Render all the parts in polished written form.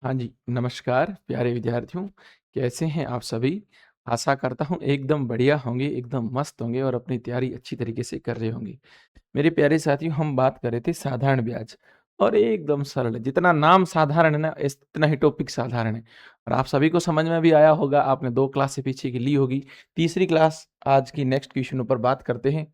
हाँ जी, नमस्कार प्यारे विद्यार्थियों, कैसे हैं आप सभी? आशा करता हूँ एकदम बढ़िया होंगे, एकदम मस्त होंगे और अपनी तैयारी अच्छी तरीके से कर रहे होंगे। मेरे प्यारे साथियों, हम बात कर रहे थे साधारण ब्याज और एकदम सरल, जितना नाम साधारण है ना, इतना ही टॉपिक साधारण है। और आप सभी को समझ में भी आया होगा, आपने 2 क्लास से पीछे की ली होगी। तीसरी क्लास आज की नेक्स्ट क्वेश्चन पर बात करते हैं।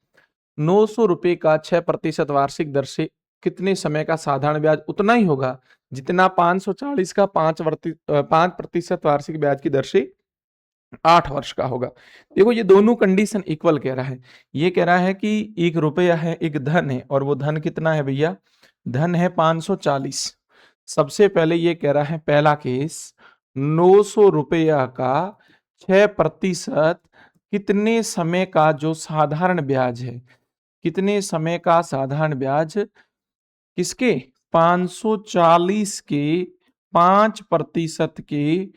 ₹900 का 6% वार्षिक दर से कितने समय का साधारण ब्याज उतना ही होगा जितना 540 का 5% वार्षिक ब्याज की दर से 8 वर्ष का होगा। देखो ये दोनों कंडीशन इक्वल कह रहा है। ये कह रहा है कि एक रुपया है, एक धन है और वो धन कितना है भैया? धन है 540। सबसे पहले ये कह रहा है पहला केस, ₹900 का 6% कितने समय का जो साधारण ब्याज है, कितने समय का साधारण ब्याज किसके? 540 के 5% के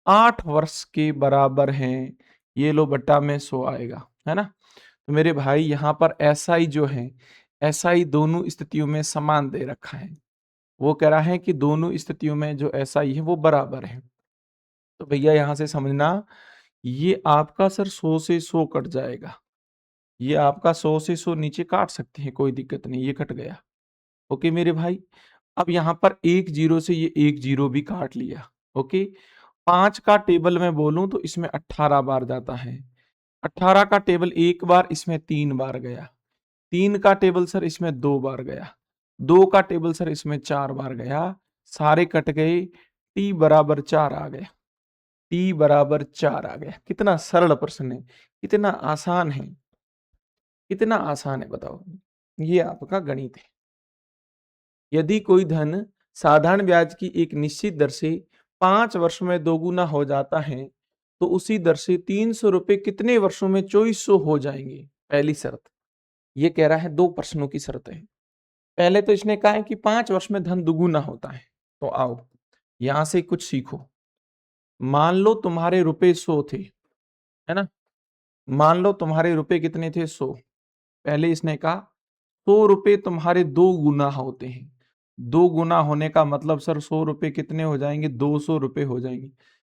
8 वर्ष के बराबर हैं। ये लो बट्टा में 100 आएगा, है ना? तो मेरे भाई यहाँ पर एसआई जो है, एसआई दोनों स्थितियों में समान दे रखा है। वो कह रहा है कि दोनों स्थितियों में जो एसआई है वो बराबर है। तो भैया यहाँ से समझना, ये आपका सर 100 से 100 कट जाएगा। ये आपका 100 से 100 नीचे काट सकते हैं, कोई दिक्कत नहीं, ये कट गया। ओके मेरे भाई। अब यहाँ पर एक जीरो से ये एक जीरो भी काट लिया। ओके, 5 का टेबल मैं बोलूं तो इसमें 18 बार जाता है। 18 का टेबल एक बार, इसमें 3 बार गया। 3 का टेबल सर इसमें 2 बार गया। 2 का टेबल सर इसमें 4 बार गया। सारे कट गए, टी बराबर 4 आ गया। टी बराबर 4 आ गया। कितना सरल प्रश्न है, कितना आसान है, कितना आसान है बताओ। ये आपका गणित है। यदि कोई धन साधारण ब्याज की एक निश्चित दर से 5 वर्ष में दोगुना हो जाता है तो उसी दर से ₹300 कितने वर्षों में 2400 हो जाएंगे? पहली शर्त। ये कह रहा है, 2 प्रश्नों की शर्त है। पहले तो इसने कहा है कि 5 वर्ष में धन दुगुना होता है। तो आओ यहां से कुछ सीखो। मान लो तुम्हारे रुपए 100 थे, है ना? मान लो तुम्हारे रुपए कितने थे? 100। पहले इसने कहा ₹100 तुम्हारे 2 गुना होते हैं। 2 गुना होने का मतलब सर ₹100 कितने हो जाएंगे? ₹200 हो जाएंगे।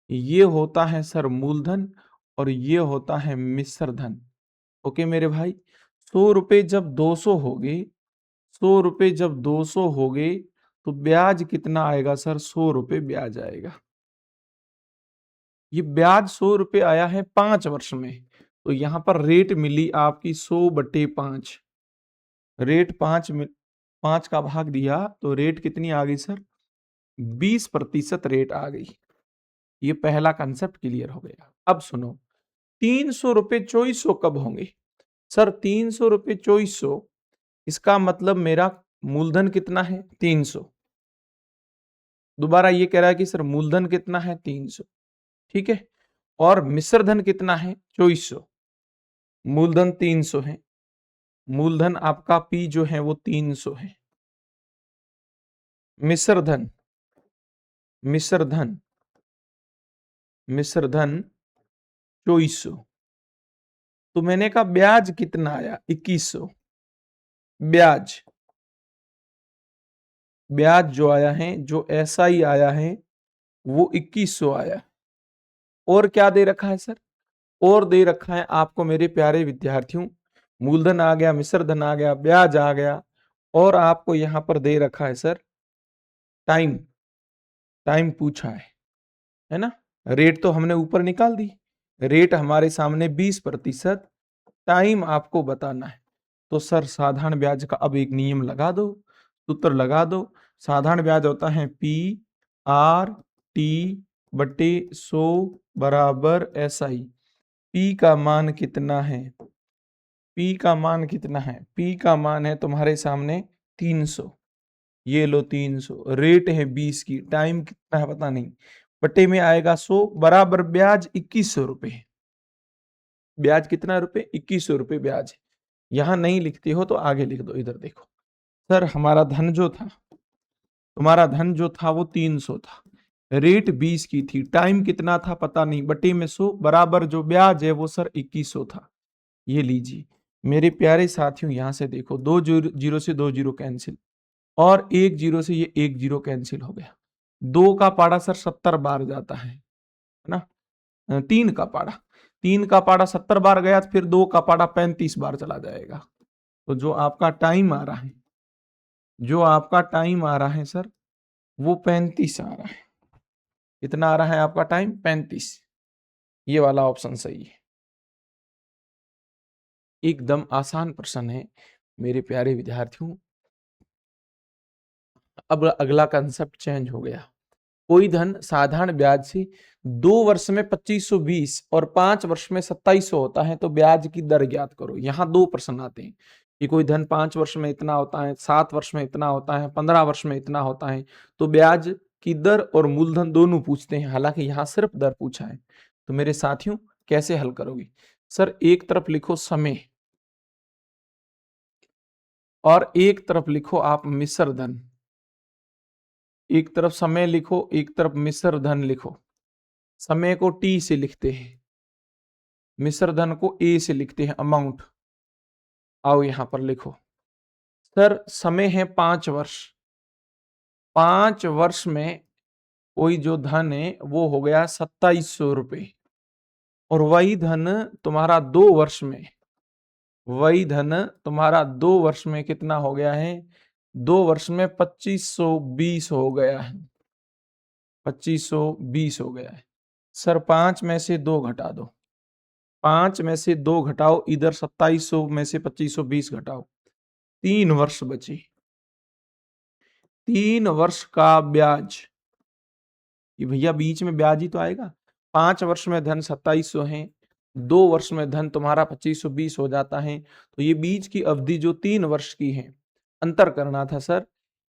ये होता है सर मूलधन और ये होता है मिश्र धन। ओके मेरे भाई, ₹100 जब 200 हो गए, ₹100 जब 200 हो गए तो ब्याज कितना आएगा सर? ₹100 ब्याज आएगा। ये ब्याज ₹100 आया है 5 वर्ष में। तो यहां पर रेट मिली आपकी 100/5। रेट 5 का भाग दिया तो रेट कितनी आ गई सर? 20% रेट आ गई। ये पहला कंसेप्ट क्लियर हो गया। अब सुनो, ₹300 2400 कब होंगे? सर ₹300 2400, इसका मतलब मेरा मूलधन कितना है? 300। दोबारा ये कह रहा है कि सर मूलधन कितना है? 300। ठीक है, और मिश्र धन कितना है? 2400। मूलधन 300 है, मूलधन आपका पी जो है वो 300 है। मिश्र धन, मिश्र धन, मिश्र धन 2400। तो मैंने कहा ब्याज कितना आया? 2100। ब्याज, ब्याज जो आया है, जो एसआई आया है वो 2100 आया। और क्या दे रखा है सर? और दे रखा है आपको मेरे प्यारे विद्यार्थियों, मूलधन आ गया, मिश्र धन आ गया, ब्याज आ गया, और आपको यहां पर दे रखा है सर टाइम। टाइम पूछा है ना? रेट तो हमने ऊपर निकाल दी, रेट हमारे सामने 20%, टाइम आपको बताना है। तो सर साधारण ब्याज का अब एक नियम लगा दो, सूत्र लगा दो। साधारण ब्याज होता है P/T/100 बराबर SI। P का मान कितना है? P का मान कितना है? P का मान है तुम्हारे सामने 300। ये लो 300, रेट है 20 की, टाइम कितना है पता नहीं, बटे में आएगा 100 बराबर ब्याज ₹2100। ब्याज कितना रुपए? ₹2100 ब्याज है। यहां नहीं लिखते हो तो आगे लिख दो, इधर देखो। सर हमारा धन जो था, तुम्हारा धन जो था वो 300 था, रेट 20 की थी, टाइम कितना था पता नहीं, बटे में 100 बराबर जो ब्याज है वो सर 2100 था। ये लीजिए मेरे प्यारे साथियों, यहां से देखो, 2 जीरो से 2 जीरो कैंसिल, और 1 जीरो से ये 1 जीरो कैंसिल हो गया। 2 का पाड़ा सर 70 बार जाता है ना। 3 का पाड़ा, 3 का पाड़ा 70 बार गया, तो फिर 2 का पाड़ा 35 बार चला जाएगा। तो जो आपका टाइम आ रहा है, जो आपका टाइम आ रहा है सर, वो 35 आ रहा है। कितना आ रहा है आपका टाइम? 35। ये वाला ऑप्शन सही है। एकदम आसान प्रश्न है मेरे प्यारे विद्यार्थियों। अब अगला कंसेप्ट चेंज हो गया। कोई धन साधारण ब्याज से 2 वर्ष में 2520 और 5 वर्ष में 2700 होता है, तो ब्याज की दर ज्ञात करो। यहाँ 2 प्रश्न आते हैं कि कोई धन 5 वर्ष में इतना होता है, 7 वर्ष में इतना होता है, 15 वर्ष में इतना होता है, तो ब्याज की दर और मूलधन दोनों पूछते हैं। हालांकि यहाँ सिर्फ दर पूछा है। तो मेरे साथियों कैसे हल करोगे? सर एक तरफ लिखो समय और एक तरफ लिखो आप मिश्र धन। एक तरफ समय लिखो, एक तरफ मिश्र धन लिखो। समय को टी से लिखते हैं, मिश्र धन को ए से लिखते हैं, अमाउंट। आओ यहां पर लिखो। सर समय है 5 वर्ष। 5 वर्ष में कोई जो धन है वो हो गया 2700 रुपये। और वही धन तुम्हारा 2 वर्ष में, वही धन तुम्हारा 2 वर्ष में कितना हो गया है? 2 वर्ष में 2520 हो गया है। 2520 हो गया है। सर 5 में से 2 घटा दो, 5 में से 2 घटाओ, इधर 2700 में से 2520 घटाओ, 3 वर्ष बचे। 3 वर्ष का ब्याज, ये भैया बीच में ब्याज ही तो आएगा। 5 वर्ष में धन 2700 है, 2 वर्ष में धन तुम्हारा 2520 हो जाता है, तो ये बीच की अवधि जो 3 वर्ष की है, अंतर करना था सर।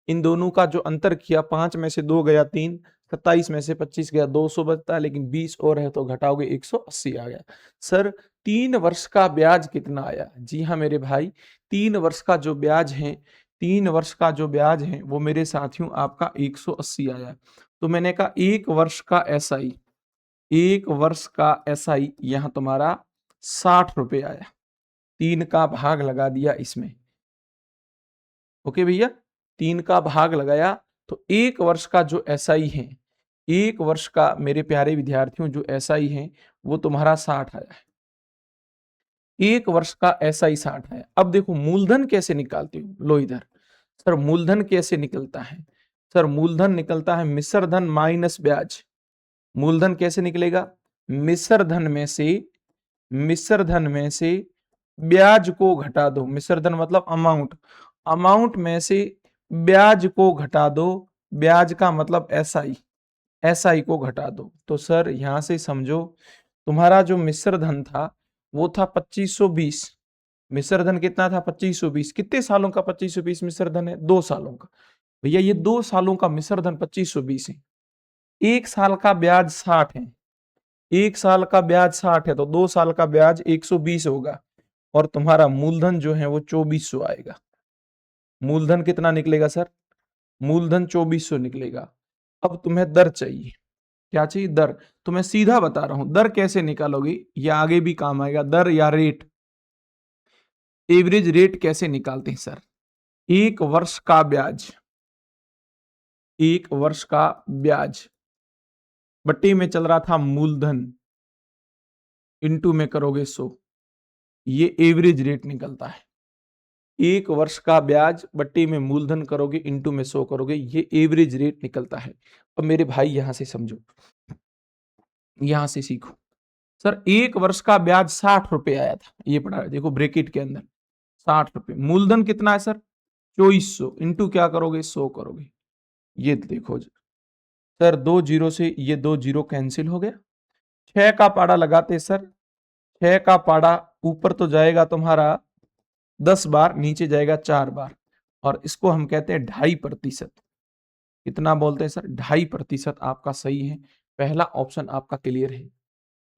इन दोनों का जो अंतर किया, 5 में से 2 गया 3, 27 में से 25 गया 200 बचता है, लेकिन 20 और है तो घटाओगे 180 आ गया। सर 3 वर्ष का ब्याज कितना आया? जी हाँ मेरे भाई, 3 वर्ष का जो ब्याज है, 3 वर्ष का जो ब्याज है वो मेरे साथियों आपका 180 आया। तो मैंने कहा 1 वर्ष का एसआई, 1 वर्ष का एसआई यहां तुम्हारा 60 रुपये आया। 3 का भाग लगा दिया इसमें। ओके भैया, 3 का भाग लगाया तो 1 वर्ष का जो एसआई है, 1 वर्ष का मेरे प्यारे विद्यार्थियों जो एसआई है वो तुम्हारा 60 आया है। 1 वर्ष का एसआई 60 है। अब देखो मूलधन कैसे निकालते हो, लो इधर। सर मूलधन कैसे निकलता है? सर मूलधन निकलता है मिश्र धन माइनस ब्याज। मूलधन कैसे निकलेगा? मिश्र धन में से, मिश्र धन में से ब्याज को घटा दो। मिश्र धन मतलब अमाउंट, अमाउंट में से ब्याज को घटा दो। ब्याज का मतलब एसआई, एसआई को घटा दो। तो सर यहां से समझो तुम्हारा जो मिश्र धन था वो था 2520। मिश्र धन कितना था? 2520। कितने सालों का 2520 मिश्र धन है? 2 सालों का। भैया ये 2 सालों का मिश्र धन 2520 है। 1 साल का ब्याज 60 है, 1 साल का ब्याज 60 है, तो 2 साल का ब्याज 120 होगा। और तुम्हारा मूलधन जो है वो 2400 आएगा। मूलधन कितना निकलेगा सर? मूलधन 2400 निकलेगा। अब तुम्हें दर चाहिए। क्या चाहिए? दर। तो मैं सीधा बता रहा हूं दर कैसे निकालोगे, ये आगे भी काम आएगा। दर या रेट, एवरेज रेट कैसे निकालते हैं सर? 1 वर्ष का ब्याज, 1 वर्ष का ब्याज बट्टे में चल रहा था मूलधन, इनटू में करोगे 100, ये एवरेज रेट निकलता है। 1 वर्ष का ब्याज बट्टे में मूलधन करोगे, इनटू में 100 करोगे, ये एवरेज रेट निकलता है। अब मेरे भाई यहां से समझो, यहां से सीखो। सर 1 वर्ष का ब्याज 60 रुपए आया था, ये पढ़ा है देखो ब्रैकेट के अंदर 60 रुपए। मूलधन कितना है सर? 2400, इंटू क्या करोगे? 100 करोगे। ये देखो सर 2 जीरो से ये 2 जीरो कैंसिल हो गया। 6 का पाड़ा लगाते सर, 6 का पाड़ा ऊपर तो जाएगा तुम्हारा 10 बार, नीचे जाएगा 4 बार, और इसको हम कहते हैं 2.5%। कितना बोलते हैं सर? 2.5% आपका सही है। पहला ऑप्शन आपका क्लियर है।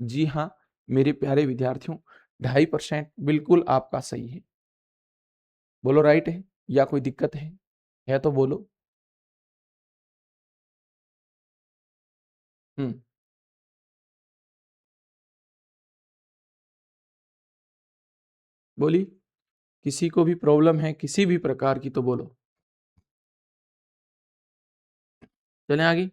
जी हाँ मेरे प्यारे विद्यार्थियों, 2.5% बिल्कुल आपका सही है। बोलो राइट है या कोई दिक्कत है तो बोलो। हम्म, बोली। किसी को भी प्रॉब्लम है किसी भी प्रकार की तो बोलो। चलें आगे।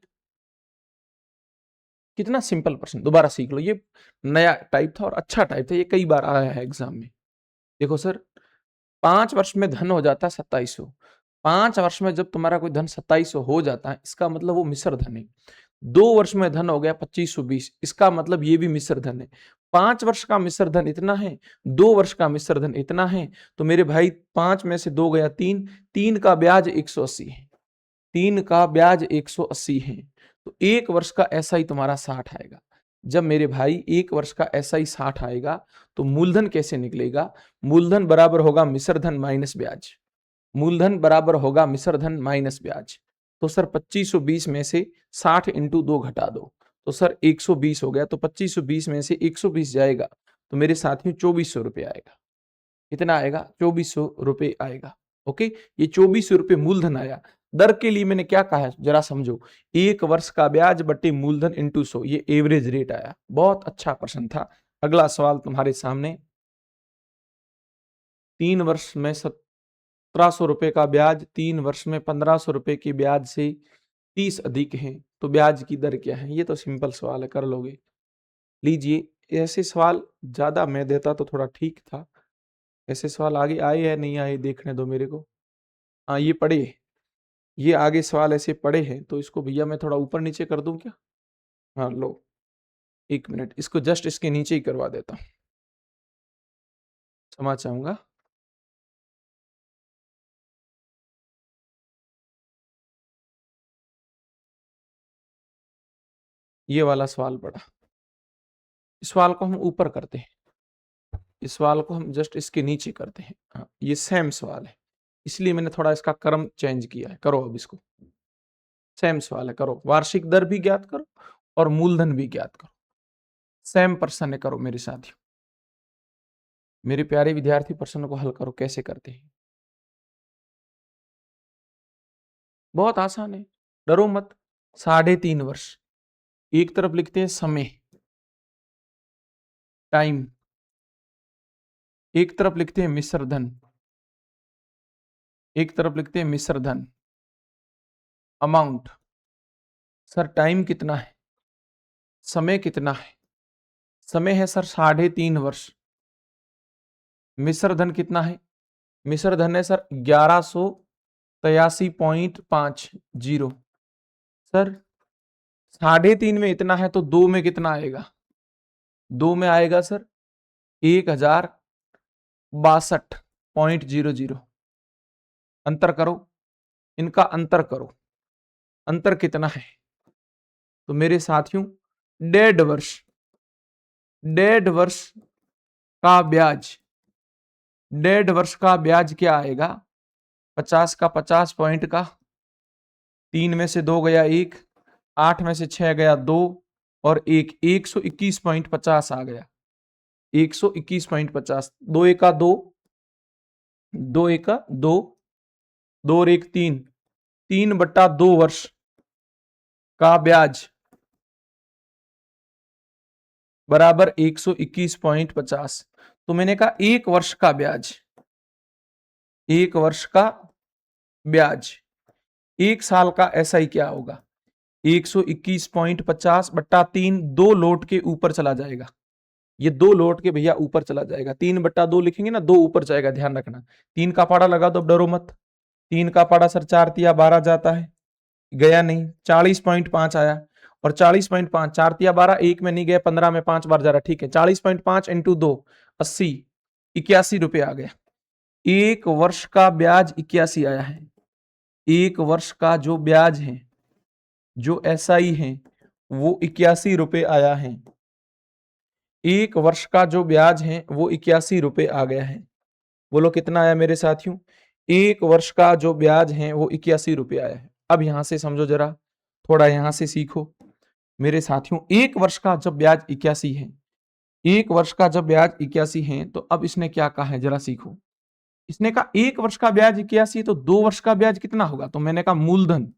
कितना सिंपल प्रश्न, दोबारा सीख लो, ये नया टाइप था और अच्छा टाइप था, ये कई बार आया है एग्जाम में। देखो सर, 5 वर्ष में धन हो जाता है 2700। 5 वर्ष में जब तुम्हारा कोई धन 2700 हो जाता है, इसका मतलब वो मिश्र धन है। 2 वर्ष में धन हो गया 2520, इसका मतलब ये भी मिश्र धन है। 5 वर्ष का मिश्र धन इतना है, 2 वर्ष का मिश्र धन इतना है। तो मेरे भाई 5 में से 2 गया 3, 3 का ब्याज 180 है, 3 का ब्याज 180 है। तो 1 वर्ष का ऐसा ही तुम्हारा 60 आएगा। जब मेरे भाई 1 वर्ष का ऐसा ही 60 आएगा, तो मूलधन कैसे निकलेगा? मूलधन बराबर होगा मिश्र धन माइनस ब्याज। मूलधन बराबर होगा मिश्र धन माइनस ब्याज। तो सर 2520 में से 60 इंटू 2 घटा दो, तो सर 120 हो गया। तो 2520 में से 120 जाएगा, तो मेरे साथियों 2400 रुपये आएगा। कितना आएगा? 2400 रुपये आएगा। ओके, ये 2400 रुपये मूलधन आया। दर के लिए मैंने क्या कहा है जरा समझो, 1 वर्ष का ब्याज बटे मूलधन इंटू 100, ये एवरेज रेट आया। बहुत अच्छा प्रश्न था। अगला सवाल तुम्हारे सामने, 3 वर्ष में 1700 रुपए का ब्याज 3 वर्ष में 1500 रुपए के ब्याज से 30 अधिक है, तो ब्याज की दर क्या है? ये तो सिंपल सवाल है, कर लोगे। लीजिए, ऐसे सवाल ज्यादा मैं देता तो थोड़ा ठीक था। ऐसे सवाल आगे आए या नहीं आए देखने दो मेरे को। हाँ, ये पढ़े, ये आगे सवाल ऐसे पड़े हैं, तो इसको भैया मैं थोड़ा ऊपर नीचे कर दूं क्या? हाँ लो, 1 मिनट, इसको जस्ट इसके नीचे ही करवा देता हूँ, क्षमा चाहूंगा। ये वाला सवाल पड़ा, इस सवाल को हम ऊपर करते हैं, इस सवाल को हम जस्ट इसके नीचे करते हैं। हाँ, ये सेम सवाल है, इसलिए मैंने थोड़ा इसका क्रम चेंज किया है। करो अब इसको, सेम सवाल है, करो। वार्षिक दर भी ज्ञात करो और मूलधन भी ज्ञात करो। सेम प्रश्न है, करो मेरे साथियों। मेरे प्यारे विद्यार्थी, प्रश्न को हल करो। कैसे करते हैं? बहुत आसान है, डरो मत। 3.5 वर्ष, एक तरफ लिखते हैं समय, टाइम, एक तरफ लिखते हैं मिश्र धन, एक तरफ लिखते हैं मिश्र धन, अमाउंट। सर टाइम कितना है, समय कितना है? समय है सर 3.5 वर्ष। मिश्र धन कितना है? मिश्र धन है सर 1183.50। सर 3.5 में इतना है, तो 2 में कितना आएगा? 2 में आएगा सर 1062.00। अंतर करो, इनका अंतर करो, अंतर कितना है? तो मेरे साथियों, 1.5 वर्ष, 1.5 वर्ष का ब्याज, 1.5 वर्ष का ब्याज क्या आएगा? 50 का 50 पॉइंट का, 3 में से 2 गया 1, 8 में से 6 गया 2 और 1, 121.50 आ गया। 121.50, 2 एका 2, 2 एका 2, 2 और 1 3, 3/2 वर्ष का ब्याज बराबर 121.50। तो मैंने कहा 1 वर्ष का ब्याज, 1 वर्ष का ब्याज, 1 साल का ऐसा ही क्या होगा? 121.50 बट्टा 3, 2 लौट के ऊपर चला जाएगा। ये 2 लौट के भैया ऊपर चला जाएगा। 3/2 लिखेंगे ना, 2 ऊपर जाएगा, ध्यान रखना। 3 का पाड़ा लगा दो, अब डरो मत। 3 का पाड़ा सर 4 तिया 12 जाता है, गया नहीं। 40.5 आया, और 40.5, 4 तिया 12, 1 में नहीं गया, 15 में 5 बार जा रहा, ठीक है। 40.5 इंटू 2, 80, 81 रुपये आ गया। 1 वर्ष का ब्याज 81 आया है। 1 वर्ष का जो ब्याज है, जो एसआई है, वो 81 रुपये आया है। 1 वर्ष का जो ब्याज है वो 81 रुपये आ गया है। बोलो कितना आया मेरे साथियों? 1 वर्ष का जो ब्याज है वो 81 रुपये आया है। अब यहां से समझो जरा, थोड़ा यहां से सीखो मेरे साथियों। 1 वर्ष का जब ब्याज 81 है, 1 वर्ष का जब ब्याज 81 है, तो अब इसने क्या कहा है जरा सीखो। इसने कहा 1 वर्ष का ब्याज 81, तो 2 वर्ष का ब्याज कितना होगा? तो मैंने कहा मूलधन।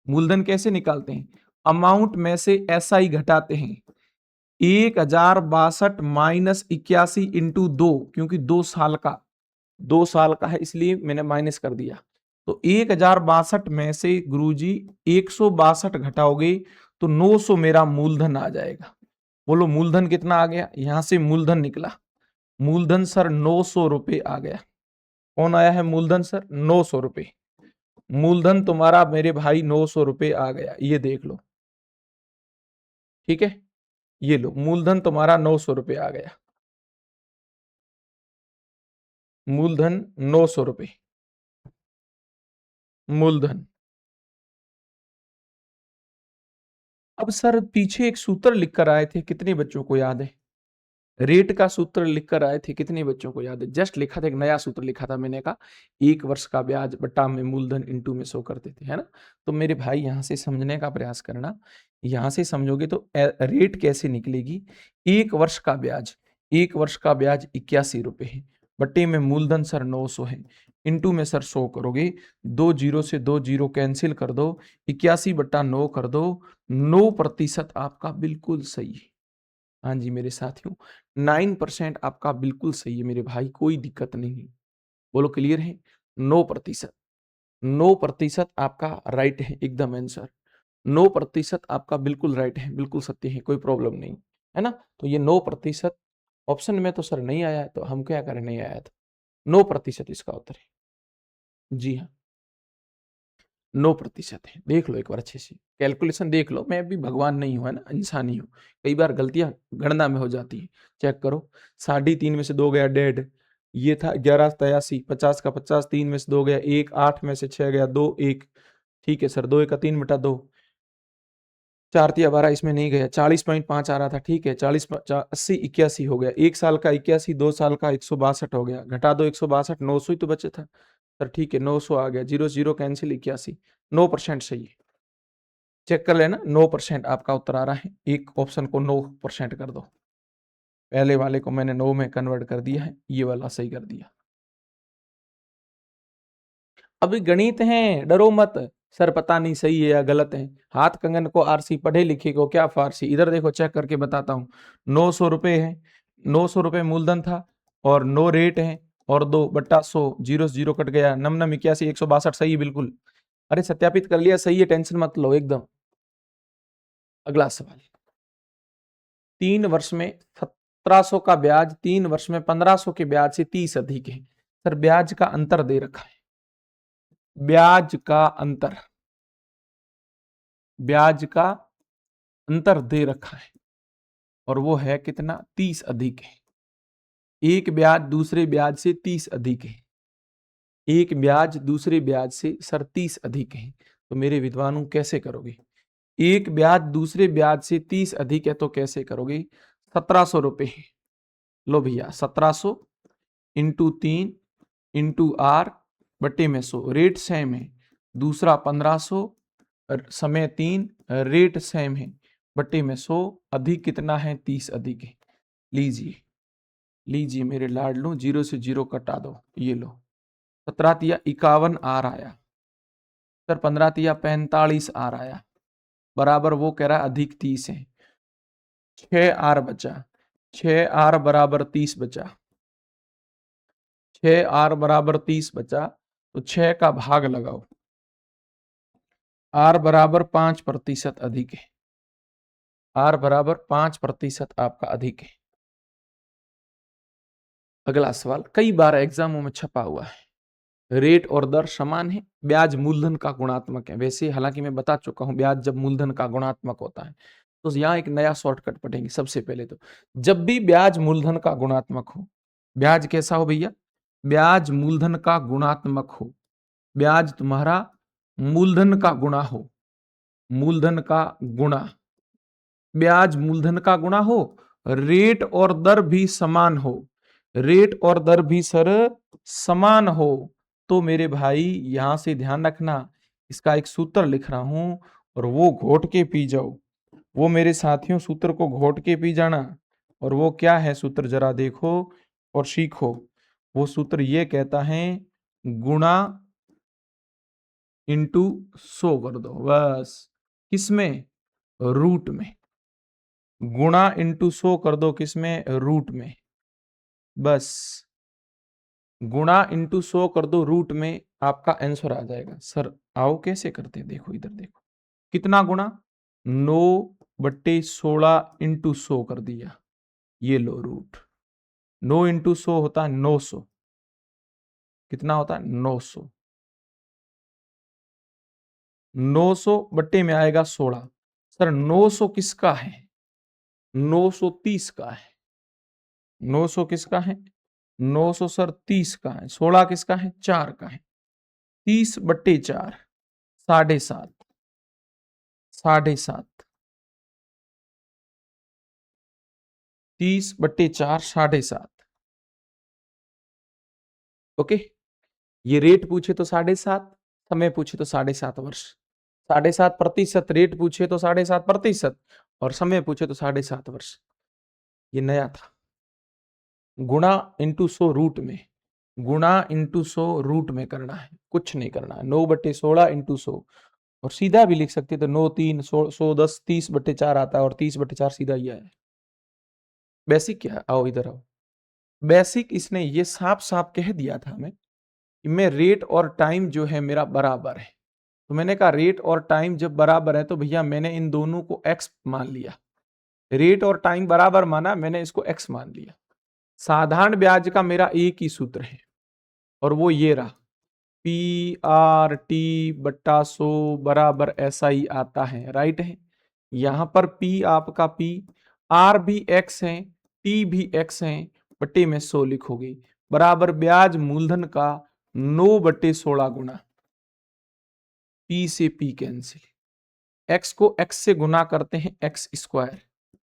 मूलधन कैसे निकालते हैं? अमाउंट में से एसआई घटाते हैं। 1062 माइनस 81 इंटू 2, क्योंकि 2 साल का है इसलिए मैंने माइनस कर दिया। तो 1062 में से गुरुजी 162 घटाओगे तो 900 मेरा मूलधन आ जाएगा। बोलो मूलधन कितना आ गया? यहां से मूलधन निकला, मूलधन सर 900 रुपए आ गया। कौन आया है मूलधन सर? 900 रुपए। मूलधन तुम्हारा मेरे भाई 900 रुपए आ गया, ये देख लो। ठीक है, ये लो मूलधन तुम्हारा 900 रुपए आ गया। मूलधन 900 रुपए, मूलधन। अब सर पीछे एक सूत्र लिख कर आए थे, कितने बच्चों को याद है? रेट का सूत्र लिखकर आए थे, कितने बच्चों को याद है? जस्ट लिखा था, एक नया सूत्र लिखा था मैंने, कहा 1 वर्ष का ब्याज बटा में मूलधन इंटू में शो करते थे, है ना? तो मेरे भाई यहां से समझने का प्रयास करना, यहां से समझोगे तो रेट कैसे निकलेगी। 1 वर्ष का ब्याज, 1 वर्ष का ब्याज 81 रुपए है, बटे में मूलधन सर 900 है, इंटू में सर 100 करोगे, 2 जीरो से 2 जीरो कैंसिल कर दो, 81/9 कर दो, 9% आपका बिल्कुल सही है। हाँ जी मेरे साथियों, 9% आपका बिल्कुल सही है मेरे भाई, कोई दिक्कत नहीं। बोलो क्लियर है? 9%, 9% आपका राइट है, एकदम आंसर। 9% आपका बिल्कुल राइट है, बिल्कुल सत्य है, कोई प्रॉब्लम नहीं है ना। तो ये 9% ऑप्शन में तो सर नहीं आया है, तो हम क्या करें, नहीं आया था। 9% इसका उत्तर है। जी हाँ, 9% है। देख लो एक बार अच्छे से कैलकुलेशन देख लो, मैं भी भगवान नहीं हूं, है ना, इंसान ही हूं, कई बार गलतियां गणना में हो जाती है। चेक करो, 3.5 में से 2 गया 1.5, ये था 1183, 50 का 50, 3 में से 2 गया 1, 8 में से 6 गया 2, 1। ठीक है सर, 2 1 का 3/2, 4 3 12 इसमें नहीं गया, 40.5 आ रहा था। ठीक है, 80 81 हो गया, 1 साल का 81, 2 साल का 162 हो गया, घटा दो 162, 900 ही तो बचे था सर। ठीक है, 900 आ गया, 0 0 कैंसिल, 81, 9% सही है। चेक कर लेना, 9% आपका उत्तर आ रहा है। एक ऑप्शन को 9% कर दो, पहले वाले को मैंने 9 में कन्वर्ट कर दिया है, ये वाला सही कर दिया। अभी गणित है, डरो मत। सर पता नहीं सही है या गलत है, हाथ कंगन को आरसी, पढ़े लिखे को क्या फारसी। इधर देखो, चेक करके बताता हूँ। 900 रुपए है, 900 रुपए मूलधन था, और 9 रेट है, और 2/100, 0 0 कट गया, नम नम 81, 162 सही है बिल्कुल। अरे सत्यापित कर लिया, सही है, टेंशन मत लो एकदम। अगला सवाल, 3 वर्ष में 1700 का ब्याज 3 वर्ष में 1500 के ब्याज से 30 अधिक है। सर ब्याज का अंतर दे रखा है, ब्याज का अंतर, ब्याज का अंतर दे रखा है, और वो है कितना? 30 अधिक है। एक ब्याज दूसरे ब्याज से 30 अधिक है, एक ब्याज दूसरे ब्याज से सर 30 अधिक है। तो मेरे विद्वानों कैसे करोगे? एक ब्याज दूसरे ब्याज से 30 अधिक है तो कैसे करोगे? 1700 रुपए है, लो भैया 1700 इंटू 3 इंटू आर बटे में 100, रेट सेम है। दूसरा 1500, समय 3, रेट सेम है, बटे में 100, अधिक कितना है? 30 अधिक है। लीजिए, लीजिए मेरे लाडलू, 0 से 0 कटा दो, ये लो, 17 तिया 51 आर आया सर, 15 तिया 45 आर आया, बराबर वो कह रहा है अधिक 30 है। 6 आर बचा, 6 आर बराबर 30 बचा, 6 आर बराबर 30 बचा, तो 6 का भाग लगाओ, आर बराबर 5% अधिक है, आर बराबर 5% आपका अधिक है। अगला सवाल कई बार एग्जामों में छपा हुआ है, रेट और दर समान है, ब्याज मूलधन का गुणात्मक है। वैसे हालांकि मैं बता चुका हूं, ब्याज जब मूलधन का गुणात्मक होता है, तो यहाँ एक नया शॉर्टकट पढ़ेंगे। सबसे पहले तो जब भी ब्याज मूलधन का गुणात्मक हो, ब्याज कैसा हो भैया? ब्याज मूलधन का गुणात्मक हो, ब्याज तुम्हारा मूलधन का गुणा हो, मूलधन का गुणा, ब्याज मूलधन का गुणा हो, रेट और दर भी समान हो, रेट और दर भी सर समान हो, तो मेरे भाई यहां से ध्यान रखना, इसका एक सूत्र लिख रहा हूं, और वो घोट के पी जाओ। वो मेरे साथियों सूत्र को घोट के पी जाना। और वो क्या है सूत्र, जरा देखो और सीखो। वो सूत्र ये कहता है, गुणा इंटू 100 कर दो बस। किसमें? रूट में। गुणा इंटू 100 कर दो, किसमें? रूट में। बस गुणा इंटू 100 कर दो रूट में, आपका आंसर आ जाएगा। सर आओ कैसे करते हैं, देखो इधर देखो, कितना गुणा? 9/16 इंटू 100 कर दिया। ये लो रूट 9 इंटू 100 होता है 900। कितना होता है 900। 900 बट्टे में आएगा 16। सर 900 किसका है? 930 का है। 900 किसका है? 900 सर 30 का है। 16 किसका है? 4 का है। 30/4 7.5 7.5 30/4 7.5। ओके। ये रेट पूछे तो 7.5, समय पूछे तो 7.5 वर्ष। 7.5% रेट पूछे तो 7.5% और समय पूछे तो 7.5 वर्ष। ये नया था। गुणा इंटू 100 रूट में, गुणा इंटू 100 रूट में करना है, कुछ नहीं करना है। 9/16 इंटू 100 और सीधा भी लिख सकते तो 9 3 100 10 30/4 आता है और 30/4 सीधा ही आया है। बेसिक क्या है? आओ इधर आओ। बेसिक इसने ये साफ साफ कह दिया था हमें कि मैं रेट और टाइम जो है मेरा बराबर है। तो मैंने कहा रेट और टाइम जब बराबर है तो भैया मैंने इन दोनों को x मान लिया। रेट और टाइम बराबर माना, मैंने इसको x मान लिया। साधारण ब्याज का मेरा एक ही सूत्र है और वो ये रहा, PRT/100 बराबर ऐसा ही आता है। राइट है। यहां पर P आपका P, R भी x है, T भी x है, बट्टे में 100 लिखोगे बराबर ब्याज मूलधन का 9/16 गुना। P से P कैंसिल, x को x से गुना करते हैं x²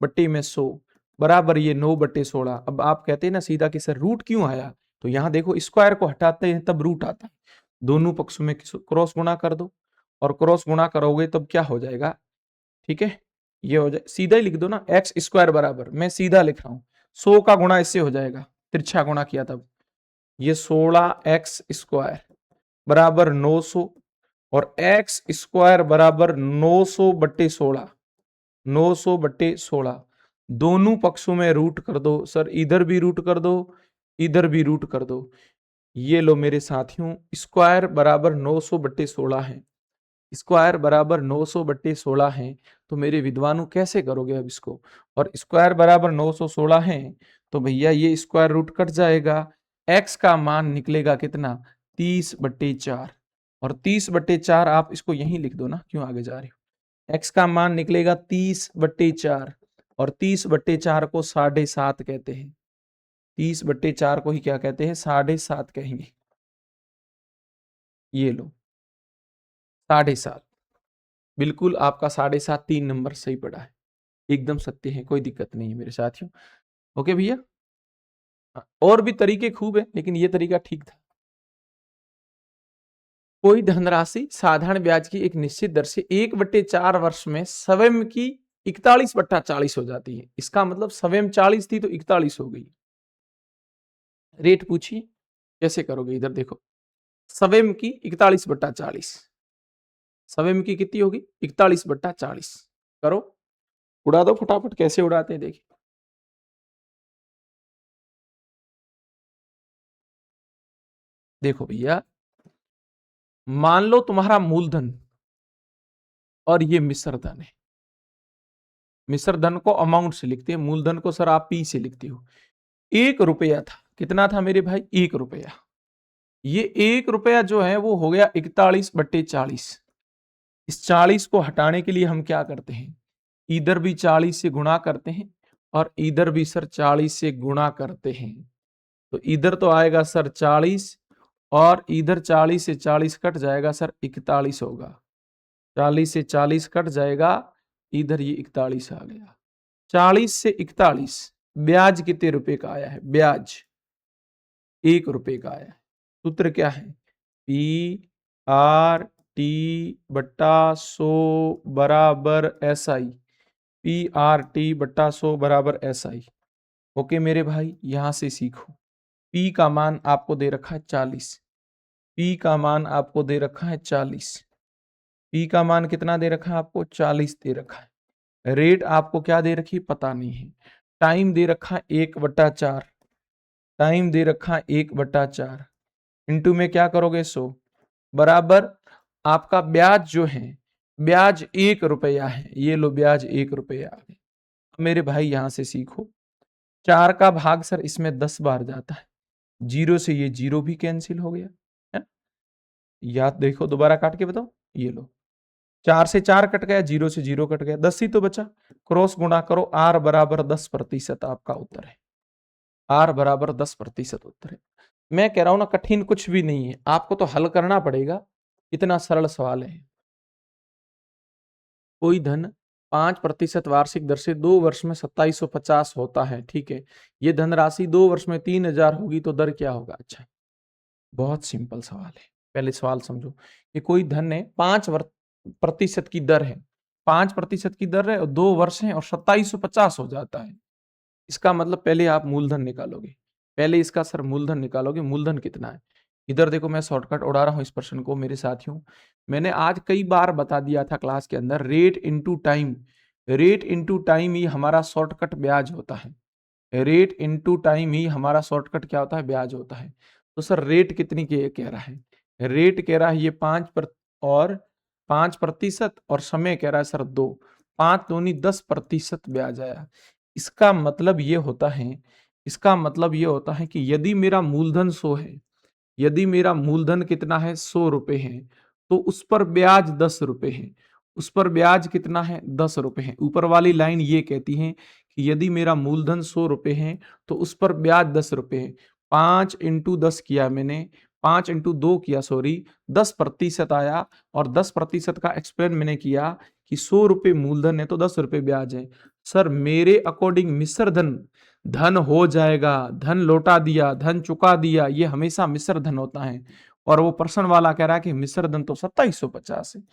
बट्टे में 100 बराबर ये 9/16। अब आप कहते हैं ना सीधा कि सर रूट क्यों आया, तो यहां देखो स्क्वायर को हटाते हैं तब रूट आता है। दोनों पक्षों में क्रॉस गुणा कर दो और क्रॉस गुणा करोगे तब क्या हो जाएगा? ठीक है, ये हो जाए, सीधा ही लिख दो ना, x² बराबर, मैं सीधा लिख रहा हूं 100 का गुणा इससे हो जाएगा, तिरछा गुणा किया तब, ये 16x² बराबर 900 और x² बराबर 900/16। 900/16 दोनों पक्षों में रूट कर दो। सर इधर भी रूट कर दो, इधर भी रूट कर दो। ये लो मेरे साथियों, स्क्वायर बराबर 900/16 है। स्क्वायर बराबर 900/16 है। तो मेरे विद्वानों कैसे करोगे अब इसको? और स्क्वायर बराबर 916 है तो भैया ये स्क्वायर रूट कट जाएगा। x का मान निकलेगा कितना? 30/4। और 30/4 आप इसको यहीं लिख दो ना, क्यों आगे जा रहे हो? x का मान निकलेगा 30/4 और 30/4 को 7.5 कहते हैं। 30/4 को ही क्या कहते हैं? 7.5 कहेंगे। ये लो 7.5, बिल्कुल आपका 7.5 3 नंबर सही पड़ा है, एकदम सत्य है, कोई दिक्कत नहीं है मेरे साथियों। ओके भैया। हाँ, और भी तरीके खूब है लेकिन ये तरीका ठीक था। कोई धनराशि साधारण ब्याज की एक निश्चित दर से 1/4 वर्ष में स्वयं की 41/40 हो जाती है। इसका मतलब स्वयं 40 थी तो 41 हो गई। रेट पूछिए कैसे करोगे? इधर देखो, स्वयं की 41/40, स्वयं की कितनी होगी? 41/40। करो, उड़ा दो फटाफट, कैसे उड़ाते हैं देखिए। देखो भैया, मान लो तुम्हारा मूलधन और ये मिश्र धन है। मिश्र धन को अमाउंट से लिखते हैं, मूलधन को सर आप P से लिखते हो। 1 रुपया था, कितना था मेरे भाई? 1 रुपया। ये 1 रुपया जो है वो हो गया 41/40। इस 40 को हटाने के लिए हम क्या करते हैं? इधर भी 40 से गुणा करते हैं और इधर भी सर 40 से गुणा करते हैं। तो इधर तो आएगा सर 40 और इधर 40 से 40 कट जाएगा सर 41 होगा। 40 से 40 कट जाएगा, इधर ये 41 आ गया। 40 से 41 ब्याज कितने रुपए का आया है? ब्याज 1 रुपए का आया है। सूत्र क्या है? PRT/100 बराबर SI। PRT/100 बराबर SI। ओके मेरे भाई, यहां से सीखो। P का मान आपको दे रखा है 40। P का मान आपको दे रखा है 40। P का मान कितना दे रखा है आपको? 40 दे रखा है। रेट आपको क्या दे रखी है? पता नहीं है। टाइम दे रखा है 1/4। टाइम दे रखा है 1/4। इंटू में क्या करोगे? 100 बराबर आपका ब्याज जो है ब्याज 1 रुपया है, ये लो ब्याज 1 रुपया आ गया। मेरे भाई यहां से सीखो, 4 का भाग सर इसमें 10 बार जाता है, जीरो से ये जीरो भी कैंसिल हो गया है। याद देखो, दोबारा काट के बताओ, ये लो 4 से 4 कट गया, जीरो से जीरो कट गया, 10 ही तो बचा। क्रॉस गुणा करो, आर बराबर 10% आपका उत्तर है। आर बराबर 10% उत्तर है। मैं कह रहा हूं ना, कठिन कुछ भी नहीं है, आपको तो हल करना पड़ेगा, इतना सरल सवाल है। कोई धन 5% वार्षिक दर से 2 वर्ष में 2750 होता है, ठीक है। ये धनराशि 2 वर्ष में 3000 होगी तो दर क्या होगा? अच्छा, बहुत सिंपल सवाल है। पहले सवाल समझो कि कोई धन है 5% की दर है, 5% की दर है और 2 वर्ष है और 2750 हो जाता है। इसका मतलब पहले आप मूलधन निकालोगे, पहले इसका सर मूलधन निकालोगे। मूलधन कितना है? इधर देखो, मैं शॉर्टकट उड़ा रहा हूं इस प्रश्न को मेरे साथियों। मैंने आज कई बार बता दिया था क्लास के अंदर, rate into time. Rate into time ही हमारा शॉर्टकट ब्याज होता है। रेट इनटू टाइम ही हमारा शॉर्टकट क्या होता है? ब्याज होता है। तो सर रेट कितनी के कह रहा है? रेट कह रहा है ये 5% और समय कह रहा है सर 2। 5 दूनी 10% ब्याज आया। इसका मतलब ये होता है, इसका मतलब ये होता है कि यदि मेरा मूलधन 100 है, यदि मेरा मूलधन कितना है? 100 रुपए है, तो उस पर ब्याज 10 रुपए है। उस पर ब्याज कितना है? 10 रुपए है। ऊपर वाली लाइन ये कहती है कि यदि मेरा मूलधन 100 रुपए है तो उस पर ब्याज 10 रुपए है। 5 × 10 किया मैंने, 5 × 2 किया, सॉरी, 10% आया और 10% का एक्सप्लेन मैंने किया कि 100 रुपए मूलधन है तो 10 रुपए ब्याज है। सर मेरे अकॉर्डिंग मिश्र धन, धन हो जाएगा, धन लौटा दिया, धन चुका दिया, ये हमेशा मिश्र धन होता है। और वो प्रश्न वाला कह रहा है कि मिश्र धन तो 2750 है।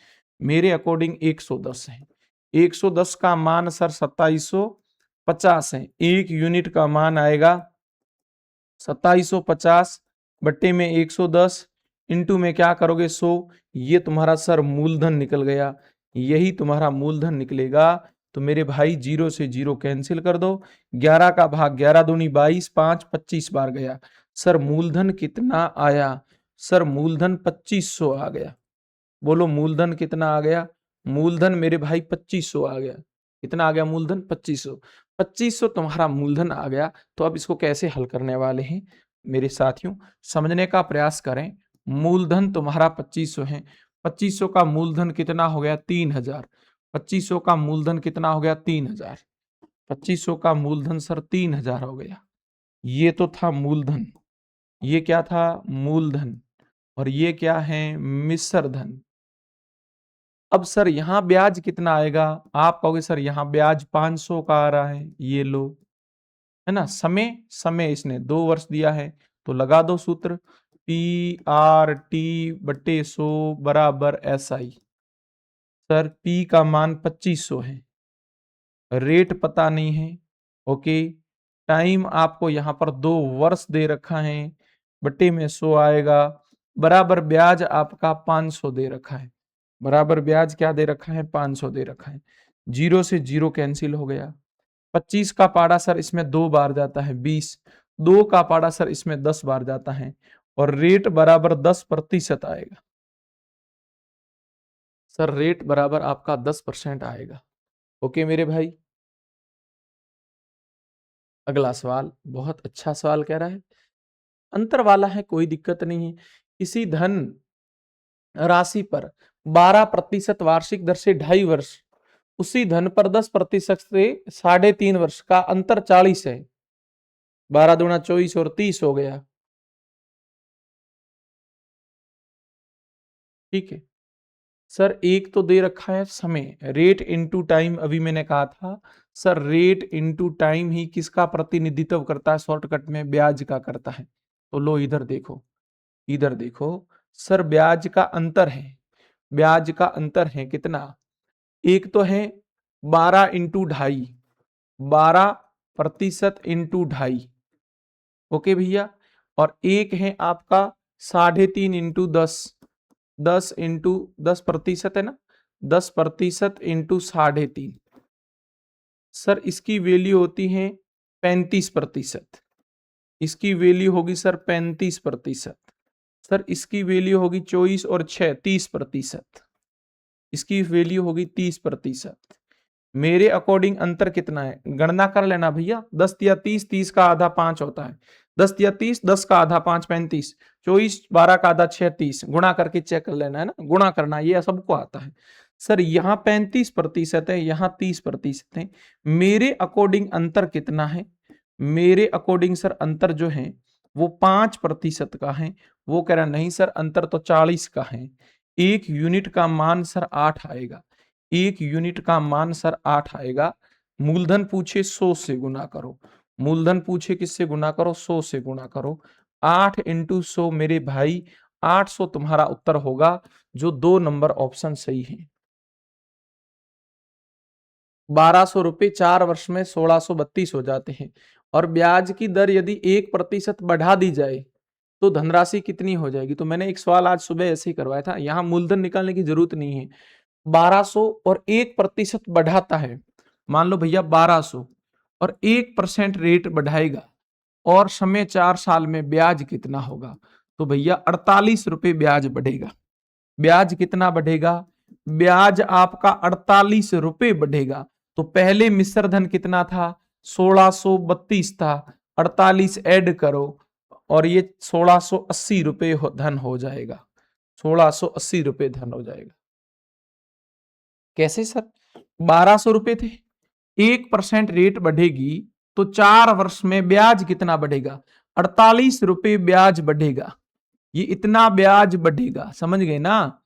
मेरे अकॉर्डिंग 110 है। 110 का मान सर 2750 है। 1 यूनिट का मान आएगा 2750 बट्टे में 110 इंटू में क्या करोगे? 100। ये तुम्हारा सर मूलधन निकल गया, यही तुम्हारा मूलधन निकलेगा। तो मेरे भाई जीरो से जीरो कैंसिल कर दो, 11 का भाग 11 दूनी 22, 5 25 बार गया। सर मूलधन कितना आया? सर मूलधन 2500 आ गया। बोलो मूलधन कितना आ गया? मूलधन मेरे भाई 2500 आ गया। कितना आ गया मूलधन? 2500। 2500 तुम्हारा मूलधन आ गया। तो अब इसको कैसे हल करने वाले हैं मेरे साथियों? समझने का प्रयास करें। मूलधन तुम्हारा 2500 है, 2500 का मूलधन कितना हो गया? 3000। 2500 का मूलधन कितना हो गया? 3000। 2500 का मूलधन सर 3000 हो गया। ये तो था मूलधन, ये क्या था? मूलधन। और ये क्या है? मिश्र धन। अब सर यहां ब्याज कितना आएगा? आप कहोगे सर यहां ब्याज 500 का आ रहा है, ये लो, है ना। समय, समय इसने 2 वर्ष दिया है, तो लगा दो सूत्र, PRT/100 बराबर SI। सर P का मान 2500 है, रेट पता नहीं है, ओके। टाइम आपको यहां पर 2 वर्ष दे रखा है, बट्टे में 100 आएगा, बराबर ब्याज आपका 500 दे रखा है। बराबर ब्याज क्या दे रखा है? 500 दे रखा है। जीरो से जीरो कैंसिल हो गया। 25 का पाड़ा सर इसमें 2 बार जाता है, 20। 2 का पाड़ा सर इसमें 10 बार जाता है और रेट बराबर 10% आएगा। सर रेट बराबर आपका 10% आएगा। ओके मेरे भाई। अगला सवाल बहुत अच्छा सवाल कह रहा है, अंतर वाला है, कोई दिक्कत नहीं है। किसी धन राशि पर 12% वार्षिक दर से 2.5 वर्ष, उसी धन पर 10% से 3.5 वर्ष का अंतर 40 है। 12 दूना 24 और 30 हो गया, ठीक है। सर एक तो दे रखा है समय, रेट इनटू टाइम, अभी मैंने कहा था सर रेट इनटू टाइम ही किसका प्रतिनिधित्व करता है? शॉर्टकट में ब्याज का करता है। तो लो इधर देखो, इधर देखो, सर ब्याज का अंतर है, ब्याज का अंतर है कितना? एक तो है 12 × 2.5, 12% × 2.5, ओके भैया। और एक है आपका 3.5 × 10, 10 × 10% है ना, 10% × 3.5। सर इसकी वैल्यू होती है 35%, इसकी वैल्यू होगी सर 35%। सर इसकी वैल्यू होगी 24 और 6 30%। इसकी वैल्यू होगी 30%। मेरे अकॉर्डिंग अंतर कितना है, गणना कर लेना भैया। 10 या 30, 30 का आधा 5 होता है, 10 या 30, 10 का आधा 5, 35, 24, 12 का आधा 6, 30, गुणा करके चेक कर लेना है ना, गुणा करना ये सबको आता है। सर यहाँ 35% है, यहाँ 30% है, मेरे अकॉर्डिंग अंतर कितना है? मेरे अकॉर्डिंग सर अंतर जो है वो 5% का है। वो कह रहा नहीं सर अंतर तो 40 का है। एक यूनिट का मान सर 8 आएगा, एक यूनिट का मान सर 8 आएगा। मूलधन पूछे 100 से गुना करो, मूलधन पूछे किससे गुना करो, 100 से गुना करो। 8 इंटू 100 मेरे भाई 800 तुम्हारा उत्तर होगा, जो 2 नंबर ऑप्शन सही है। 1200 रुपए 4 वर्ष में 1632 हो जाते हैं। और ब्याज की दर यदि 1% बढ़ा दी जाए तो धनराशि कितनी हो जाएगी? तो मैंने एक सवाल आज सुबह ऐसे ही करवाया था, यहां मूलधन निकालने की जरूरत नहीं है। 1200 और 1% बढ़ाता है, मान लो भैया 1200 और 1% रेट बढ़ाएगा, और समय 4 साल में ब्याज कितना होगा? तो भैया 48 रुपए ब्याज बढ़ेगा। ब्याज कितना बढ़ेगा? ब्याज आपका 48 रुपए बढ़ेगा। तो पहले मिश्र धन कितना था? 1632 था, 48 ऐड करो और ये 1680 रुपए धन हो जाएगा, 1680 रुपए धन हो जाएगा। कैसे सर? 1200 रुपए थे, 1% रेट बढ़ेगी तो 4 वर्ष में ब्याज कितना बढ़ेगा? 48 रुपए ब्याज बढ़ेगा। ये इतना ब्याज बढ़ेगा, समझ गए ना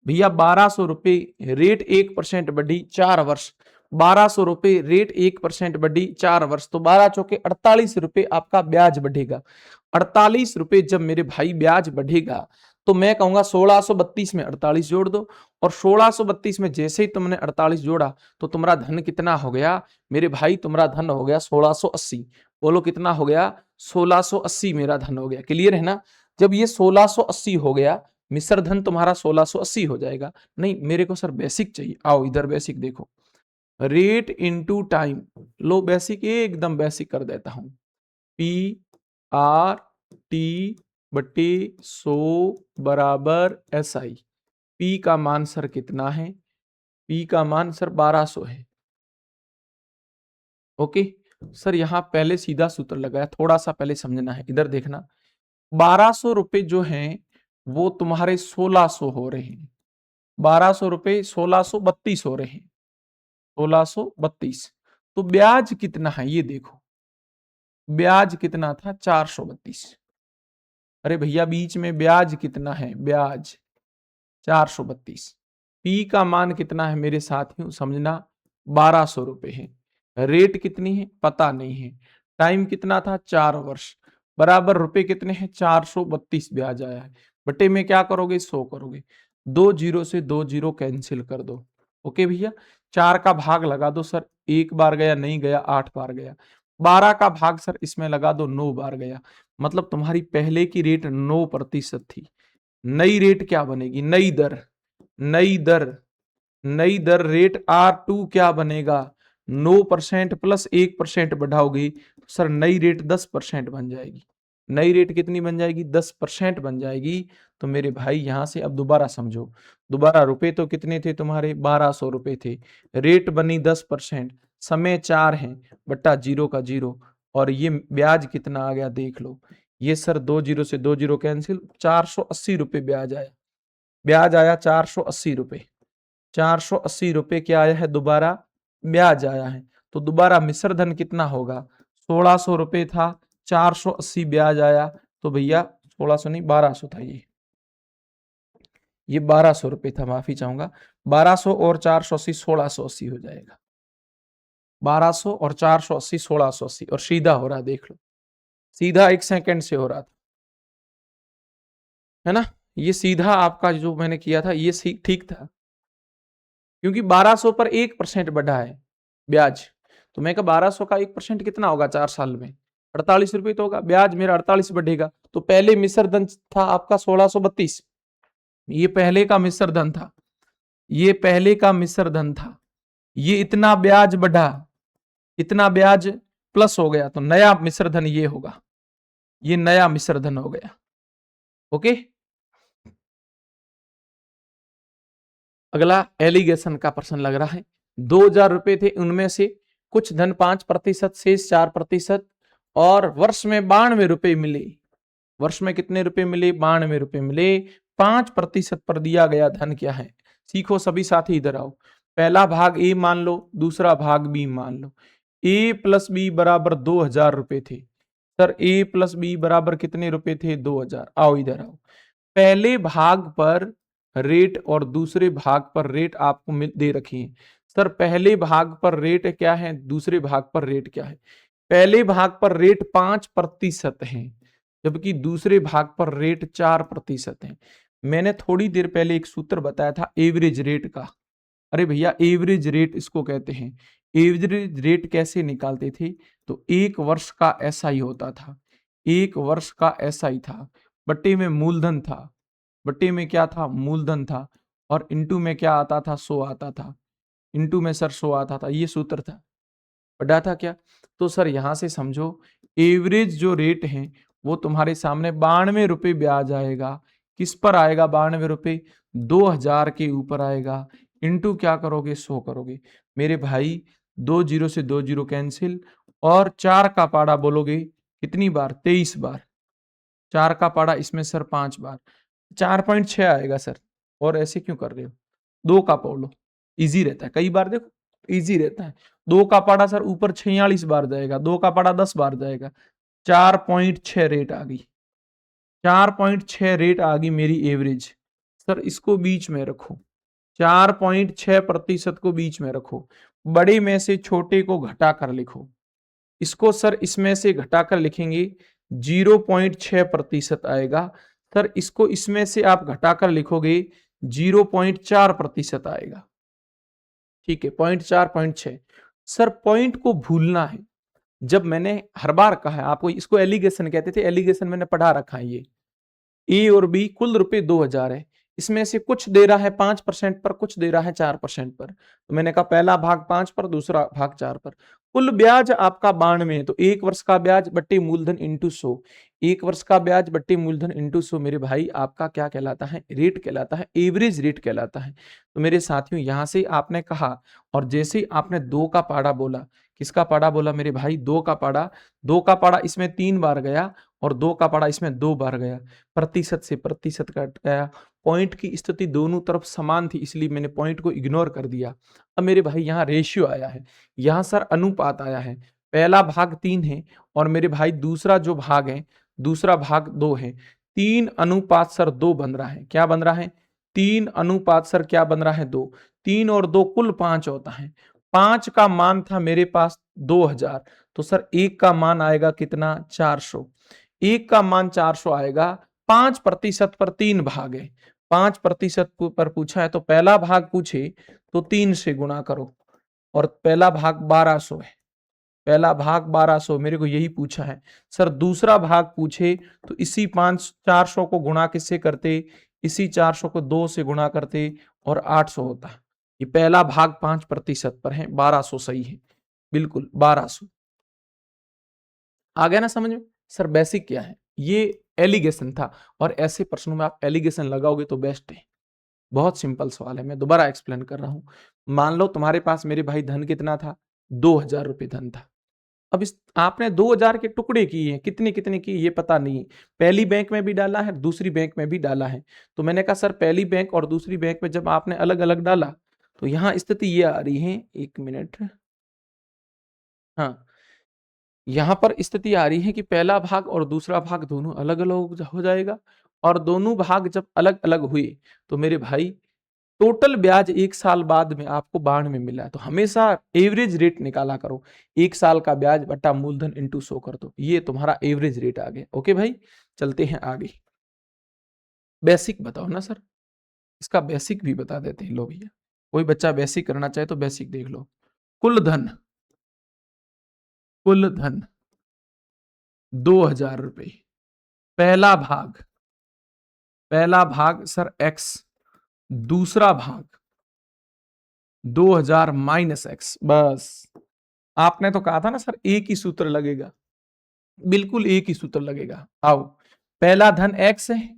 भैया? 1200 रुपए रेट 1% बढ़ी 4 वर्ष, 1200 रुपए रेट 1% बढ़ी 4 वर्ष, तो 12 चौके 48 रुपए आपका ब्याज बढ़ेगा। 48 रुपए जब मेरे भाई ब्याज बढ़ेगा तो मैं कहूंगा 1632 में 48 जोड़ दो, और 1632 में जैसे ही तुमने 48 जोड़ा तो तुम्हारा धन कितना हो गया मेरे भाई? तुम्हारा धन हो गया 1680। बोलो कितना हो गया? 1680 मेरा धन हो गया। क्लियर है ना? जब ये 1680 हो गया, मिश्र धन तुम्हारा 1680 हो जाएगा। नहीं मेरे को सर बेसिक चाहिए, आओ इधर बेसिक देखो, रेट इनटू टाइम। लो बेसिक, एकदम बेसिक कर देता हूं। पी आर टी बटे 100 बराबर एस आई। पी का मान सर कितना है? पी का मान सर 1200 है। ओके सर, यहां पहले सीधा सूत्र लगाया, थोड़ा सा पहले समझना है, इधर देखना। 1200 रुपए जो हैं वो तुम्हारे 1600 हो रहे हैं, 1200 रुपए 1632 हो रहे हैं, 1632। तो ब्याज कितना है ये देखो, ब्याज कितना था? 432। अरे भैया बीच में ब्याज कितना है? ब्याज 432। पी का मान कितना है मेरे साथियों? समझना, 1200 रुपए है। रेट कितनी है? पता नहीं है। टाइम कितना था? 4 वर्ष। बराबर रुपए कितने हैं? 432 ब्याज आया है। बटे में क्या करोगे? 100 करोगे। 2 जीरो से 2 जीरो कैंसिल कर दो। ओके भैया, 4 का भाग लगा दो सर, 1 बार गया, नहीं गया, 8 बार गया। 12 का भाग सर इसमें लगा दो, 9 बार गया। मतलब तुम्हारी पहले की रेट 9% थी। नई रेट क्या बनेगी? नई दर, नई दर, नई दर रेट R2 क्या बनेगा? 9% प्लस 1% बढ़ाओगे सर, नई रेट 10% बन जाएगी। नई रेट कितनी बन जाएगी? 10% बन जाएगी। तो मेरे भाई यहां से अब दोबारा समझो, दोबारा रुपए तो कितने थे तुम्हारे? 1200 रुपए थे। रेट बनी 10%, समय 4 है, बट्टा जीरो का जीरो, और ये ब्याज कितना आ गया देख लो। ये सर 2 जीरो से 2 जीरो कैंसिल, 480 रुपए ब्याज आया। ब्याज आया 480 रुपए। 480 रुपए क्या आया है? दोबारा ब्याज आया है। तो दोबारा मिश्र धन कितना होगा? 1600 रुपए था, 480 ब्याज आया, तो भैया 1600 नहीं 1200 था ये 1200 रुपए था, माफी चाहूंगा। 1200 और 480 1680 हो जाएगा। 1200 और 480 1680, और सीधा हो रहा देख लो, सीधा 1 सेकंड से हो रहा था, है ना? ये सीधा आपका जो मैंने किया था ये ठीक था, क्योंकि 1200 पर 1% बढ़ा है ब्याज। तो मैं कहा 1200 का 1% कितना होगा 4 साल में? 48 रुपए तो होगा। ब्याज मेरा 48 बढ़ेगा। तो पहले मिश्र धन था आपका 1632, ये पहले का मिश्र धन था, ये पहले का मिश्र धन था। ये इतना ब्याज बढ़ा, इतना ब्याज प्लस हो गया, तो नया मिश्र धन ये होगा, ये नया मिश्र धन हो गया। ओके, अगला एलिगेशन का प्रश्न लग रहा है। 2000 रुपए थे, उनमें से कुछ धन 5%, शेष 4%, और वर्ष में 92 रुपए मिले। वर्ष में कितने रुपए मिले? 92 रुपए मिले। 5% पर दिया गया धन क्या है? सीखो सभी साथी, इधर आओ। पहला भाग ए मान लो, दूसरा भाग बी मान लो। ए प्लस बी बराबर 2000 रुपए थे। सर ए प्लस बी बराबर कितने रुपए थे? 2000। आओ इधर आओ। पहले भाग पर रेट और दूसरे भाग पर रेट आपको दे रखी है। सर पहले भाग पर रेट क्या है, दूसरे भाग पर रेट क्या है? पहले भाग पर रेट 5% है, जबकि दूसरे भाग पर रेट 4% है। मैंने थोड़ी देर पहले एक सूत्र बताया था एवरेज रेट का। अरे भैया एवरेज रेट इसको कहते हैं। एवरेज रेट कैसे निकालते थे? तो एक वर्ष का एसआई होता था, एक वर्ष का एसआई था, बट्टे में मूलधन था, बट्टे में क्या था? मूलधन था, और इनटू में क्या आता था? 100 आता था। इनटू में सर 100 आता था, ये सूत्र था। पढ़ा था क्या? तो सर यहां से समझो, एवरेज जो रेट है वो तुम्हारे सामने 92 रुपए ब्याज आएगा। किस पर आएगा 92 रुपए? 2000 के ऊपर आएगा। इनटू क्या करोगे? 100 करोगे। मेरे भाई 20 से 20 कैंसिल, और 4 का पाड़ा बोलोगे कितनी बार? 23 बार। 4 का पाड़ा इसमें सर 5 बार, 4.6 आएगा सर। और ऐसे क्यों कर रहे हो? 2 का पढ़ लो, इजी रहता है। कई बार देखो इजी रहता है। 2 का पाड़ा सर ऊपर 46 बार जाएगा, 2 का पाड़ा 10 बार जाएगा। 4.6 रेट आ गई, 4.6 रेट आ गई मेरी एवरेज। सर इसको बीच में रखो, 4.6% को बीच में रखो। बड़े में से छोटे को घटा कर लिखो। इसको सर इसमें से घटाकर लिखेंगे 0.6% आएगा। सर इसको इसमें से आप घटाकर लिखोगे 0.4% आएगा। ठीक है, 0.4 0.6। सर पॉइंट को भूलना है। जब मैंने हर बार कहा है आपको, इसको एलिगेशन कहते थे, एलिगेशन मैंने पढ़ा रखा है। ये ए और बी कुल रुपए 2000 है, इसमें से कुछ दे रहा है 5% पर, कुछ दे रहा है 4% पर। तो मैंने कहा पहला भाग 5 पर, दूसरा भाग 4 पर। कुल ब्याज आपका 92 है, तो एक वर्ष का ब्याज बट्टे मूलधन इंटू 100। एक वर्ष का ब्याज बट्टे मूलधन इंटू 100 मेरे भाई आपका क्या कहलाता है? रेट कहलाता है, एवरेज रेट कहलाता है। तो मेरे साथियों यहां से आपने कहा, और जैसे ही आपने 2 का पाड़ा बोला, किसका पाड़ा बोला मेरे भाई? 2 का पाड़ा। 2 का पाड़ा इसमें 3 बार गया, और 2 का पाड़ा इसमें 2 बार गया। प्रतिशत से प्रतिशत कट गया। पॉइंट की स्थिति दोनों तरफ समान थी, इसलिए मैंने पॉइंट को इग्नोर कर दिया। अब मेरे भाई यहाँ रेशियो आया है, यहाँ सर अनुपात आया है। पहला भाग 3 है, और मेरे भाई दूसरा जो भाग है, दूसरा भाग 2 है। 3 अनुपात सर 2 बन रहा है। क्या बन रहा है? 3 अनुपात सर क्या बन रहा है? 2। 3 और 2 कुल 5 होता है। 5 का मान था मेरे पास 2000, तो सर 1 का मान आएगा कितना? 400। 1 का मान 400 आएगा। 5% पर 3 भाग है, 5% पर पूछा है, तो पहला भाग पूछे तो 3 से गुणा करो, और पहला भाग 1200 है। पहला भाग 1200 मेरे को यही पूछा है। सर दूसरा भाग पूछे तो इसी 400 को गुणा किससे करते? इसी 400 को 2 से गुणा करते, और 800 होता। ये पहला भाग 5% पर है, 1200 सही है, बिल्कुल 1200। आ गया ना समझ में? सर बेसिक क्या है? ये एलिगेशन था, और ऐसे प्रश्नों में आप एलिगेशन लगाओगे तो बेस्ट है। बहुत सिंपल सवाल है, मैं दोबारा एक्सप्लेन कर रहा हूं। मान लो तुम्हारे पास मेरे भाई धन कितना था? 2000 रुपए धन था। अब इस आपने 2000 के टुकड़े किए हैं, कितने कितने किए ये पता नहीं। पहली बैंक में भी डाला है, दूसरी बैंक में भी डाला है। तो मैंने कहा सर पहली बैंक और दूसरी बैंक में जब आपने अलग अलग डाला, तो यहां स्थिति ये आ रही है, 1 मिनट। हाँ, यहां पर स्थिति आ रही है कि पहला भाग और दूसरा भाग दोनों अलग अलग हो जाएगा, और दोनों भाग जब अलग अलग हुए तो मेरे भाई टोटल ब्याज 1 साल बाद में आपको 92 में मिला। तो हमेशा एवरेज रेट निकाला करो, 1 साल का ब्याज बटा मूलधन इंटू 100 कर दो, ये तुम्हारा एवरेज रेट आ गया। ओके भाई, चलते हैं आगे। बेसिक बताओ ना सर, इसका बेसिक भी बता देते हैं। लो भैया, कोई बच्चा बेसिक करना चाहे तो बेसिक देख लो। कुल धन, कुल धन 2000 रुपए। पहला भाग, पहला भाग सर x, दूसरा भाग 2000 माइनस x। बस आपने तो कहा था ना सर एक ही सूत्र लगेगा, बिल्कुल एक ही सूत्र लगेगा। आओ, पहला धन x है,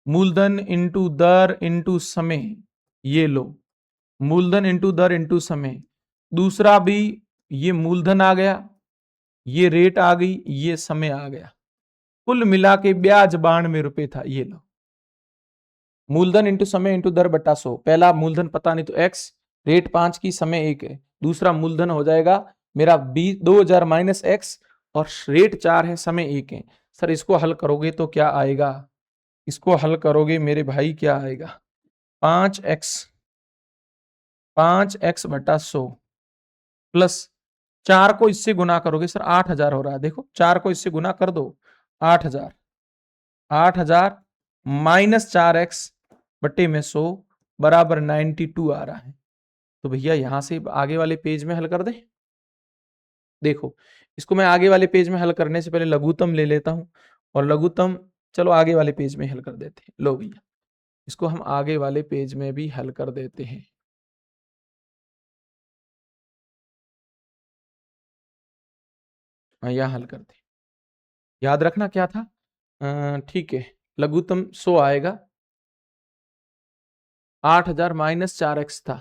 मूलधन इंटू दर इंटू समय, ये लो मूलधन इंटू दर इंटू समय। दूसरा भी ये मूलधन आ गया, ये रेट आ गई, ये समय आ गया। कुल मिला के ब्याज 92 रुपए था। ये लो, मूलधन इंटू समय इंटू दर बटा 100। पहला मूलधन पता नहीं तो x, रेट 5 की, समय 1 है। दूसरा मूलधन हो जाएगा मेरा 2000 माइनस x, और रेट 4 है, समय 1 है। सर इसको हल करोगे तो क्या आएगा? इसको हल करोगे मेरे भाई, क्या आएगा? 5x बटा 100 प्लस 4 को इससे गुना करोगे सर 8000 हो रहा है। देखो 4 को इससे गुना कर दो, 8000, 8000 माइनस 4x बटे में 100 बराबर 92 आ रहा है। तो भैया यहां से आगे वाले पेज में हल कर दे। देखो इसको मैं आगे वाले पेज में हल करने से पहले लघुत्तम ले लेता हूं, और लघुत्तम चलो आगे वाले पेज में हल कर देते हैं। लो भैया इसको हम आगे वाले पेज में भी हल कर देते हैं। यहाँ हल करते हैं। याद रखना क्या था? ठीक है, लघुत्तम 100 आएगा, 8000 माइनस 4x था,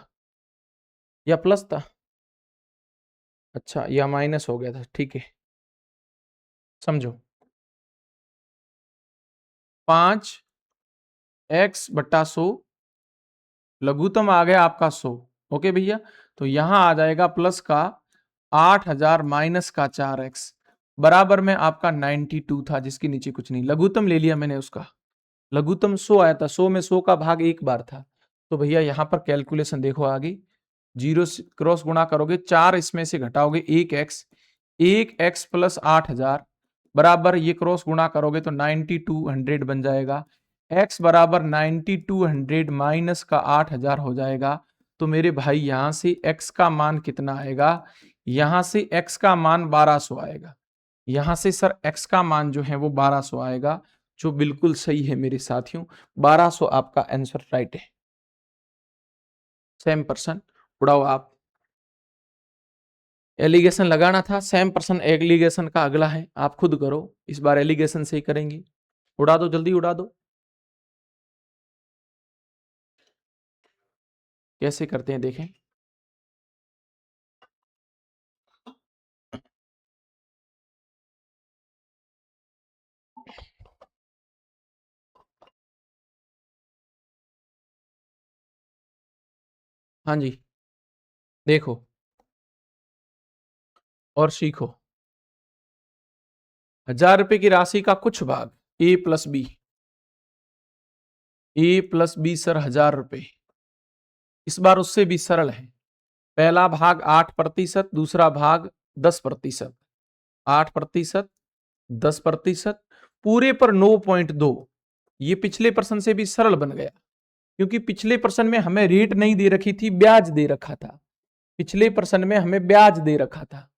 या प्लस था? अच्छा, या माइनस हो गया था, ठीक है। समझो 5x बटा 100, लघुत्तम आ गया आपका 100। ओके भैया, तो यहां आ जाएगा प्लस का 8000 माइनस का 4x बराबर में आपका 92 था, जिसके नीचे कुछ नहीं। लघुत्तम ले लिया मैंने उसका, लघुत्तम 100 आया था, 100 में 100 का भाग एक बार था। तो भैया यहां पर कैलकुलेशन देखो आगे, जीरो क्रॉस गुणा करोगे, 4 इसमें से घटाओगे 1x, 1x प्लस 8000 बराबर, ये क्रॉस गुणा करोगे तो 9200 बन जाएगा। x बराबर 9200 माइनस का 8000 हो जाएगा। तो मेरे भाई यहां से x का मान कितना आएगा? यहां से x का मान 1200 आएगा। यहां से सर x का मान जो है वो 1200 आएगा, जो बिल्कुल सही है मेरे साथियों। 1200 आपका आंसर राइट है। सेम पर्सन उड़ाओ आप। एलिगेशन लगाना था, सेम पर्सन एलिगेशन का अगला है, आप खुद करो। इस बार एलिगेशन से ही करेंगे। उड़ा दो, जल्दी उड़ा दो। कैसे करते हैं देखें। हाँ जी, देखो और सीखो। 1000 रुपए की राशि का कुछ भाग ए प्लस बी, ए प्लस बी सर 1000 रुपए। इस बार उससे भी सरल है। पहला भाग 8%, दूसरा भाग 10%। 8%, 10%, पूरे पर 9.2। ये पिछले प्रश्न से भी सरल बन गया, क्योंकि पिछले प्रश्न में हमें रेट नहीं दे रखी थी, ब्याज दे रखा था। पिछले प्रश्न में हमें ब्याज दे रखा था।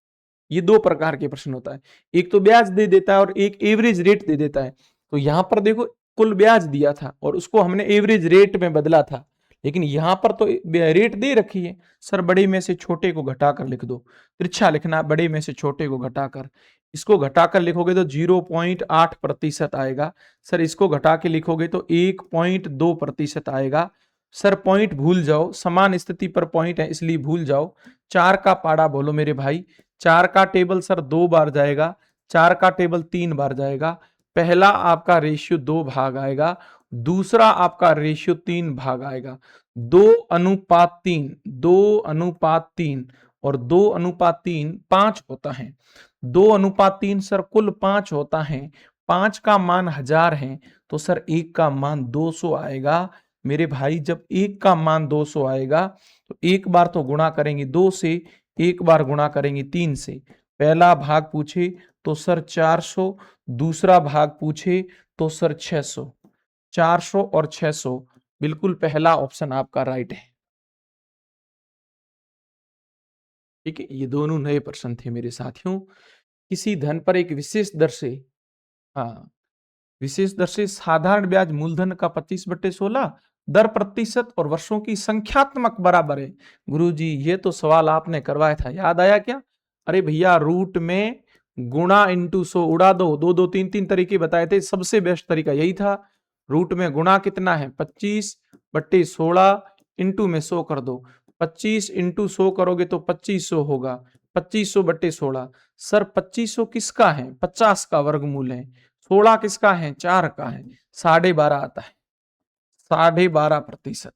ये दो प्रकार के प्रश्न होता है, एक तो ब्याज दे देता है और एक एवरेज रेट दे देता है। तो यहां पर देखो कुल ब्याज दिया था और उसको हमने एवरेज रेट में बदला था, लेकिन यहां पर तो रेट दे रखी है। सर बड़े में से छोटे को घटाकर लिख दो, तिरछा लिखना, बड़े में से छोटे को घटाकर। इसको घटाकर लिखोगे तो 0.8% आएगा। सर इसको घटा के लिखोगे तो 1.2% आएगा। सर पॉइंट भूल जाओ, समान स्थिति पर पॉइंट है इसलिए भूल जाओ। 4 का पाड़ा बोलो मेरे भाई। 4 का टेबल सर 2 बार जाएगा, 4 का टेबल 3 बार जाएगा। पहला आपका रेशियो 2 भाग आएगा, दूसरा आपका रेशियो 3 भाग आएगा। 2:3, 2:3 और 2:3 5 होता है। 2:3 सर कुल 5 होता है। 5 का मान 1000 है, तो सर 1 का मान 200 आएगा। मेरे भाई जब 1 का मान 200 आएगा तो एक बार तो गुणा करेंगे 2 से, एक बार गुणा करेंगे 3 से। पहला भाग पूछे तो सर 400, दूसरा भाग पूछे तो सर 600। 400 और 600, बिल्कुल पहला ऑप्शन आपका राइट है। ठीक है, ये दोनों नए प्रश्न थे मेरे साथियों। किसी धन पर एक विशेष दर से, हाँ, विशेष दर से साधारण ब्याज मूलधन का 25/16 दर प्रतिशत और वर्षों की संख्यात्मक बराबर है। गुरुजी ये तो सवाल आपने करवाया था, याद आया क्या? अरे भैया रूट में गुणा इंटू 100, उड़ा दो। 2 2 3 3 तरीके बताए थे, सबसे बेस्ट तरीका यही था। रूट में गुणा कितना है? 25/16 इंटू में 100 कर दो। 25 इंटू 100 करोगे तो 2500 होगा। 2500 बटे 16। सर 2500 किसका है? 50 का वर्गमूल है। 16 किसका है? 4 का है। 12.5 आता है। 12.5%।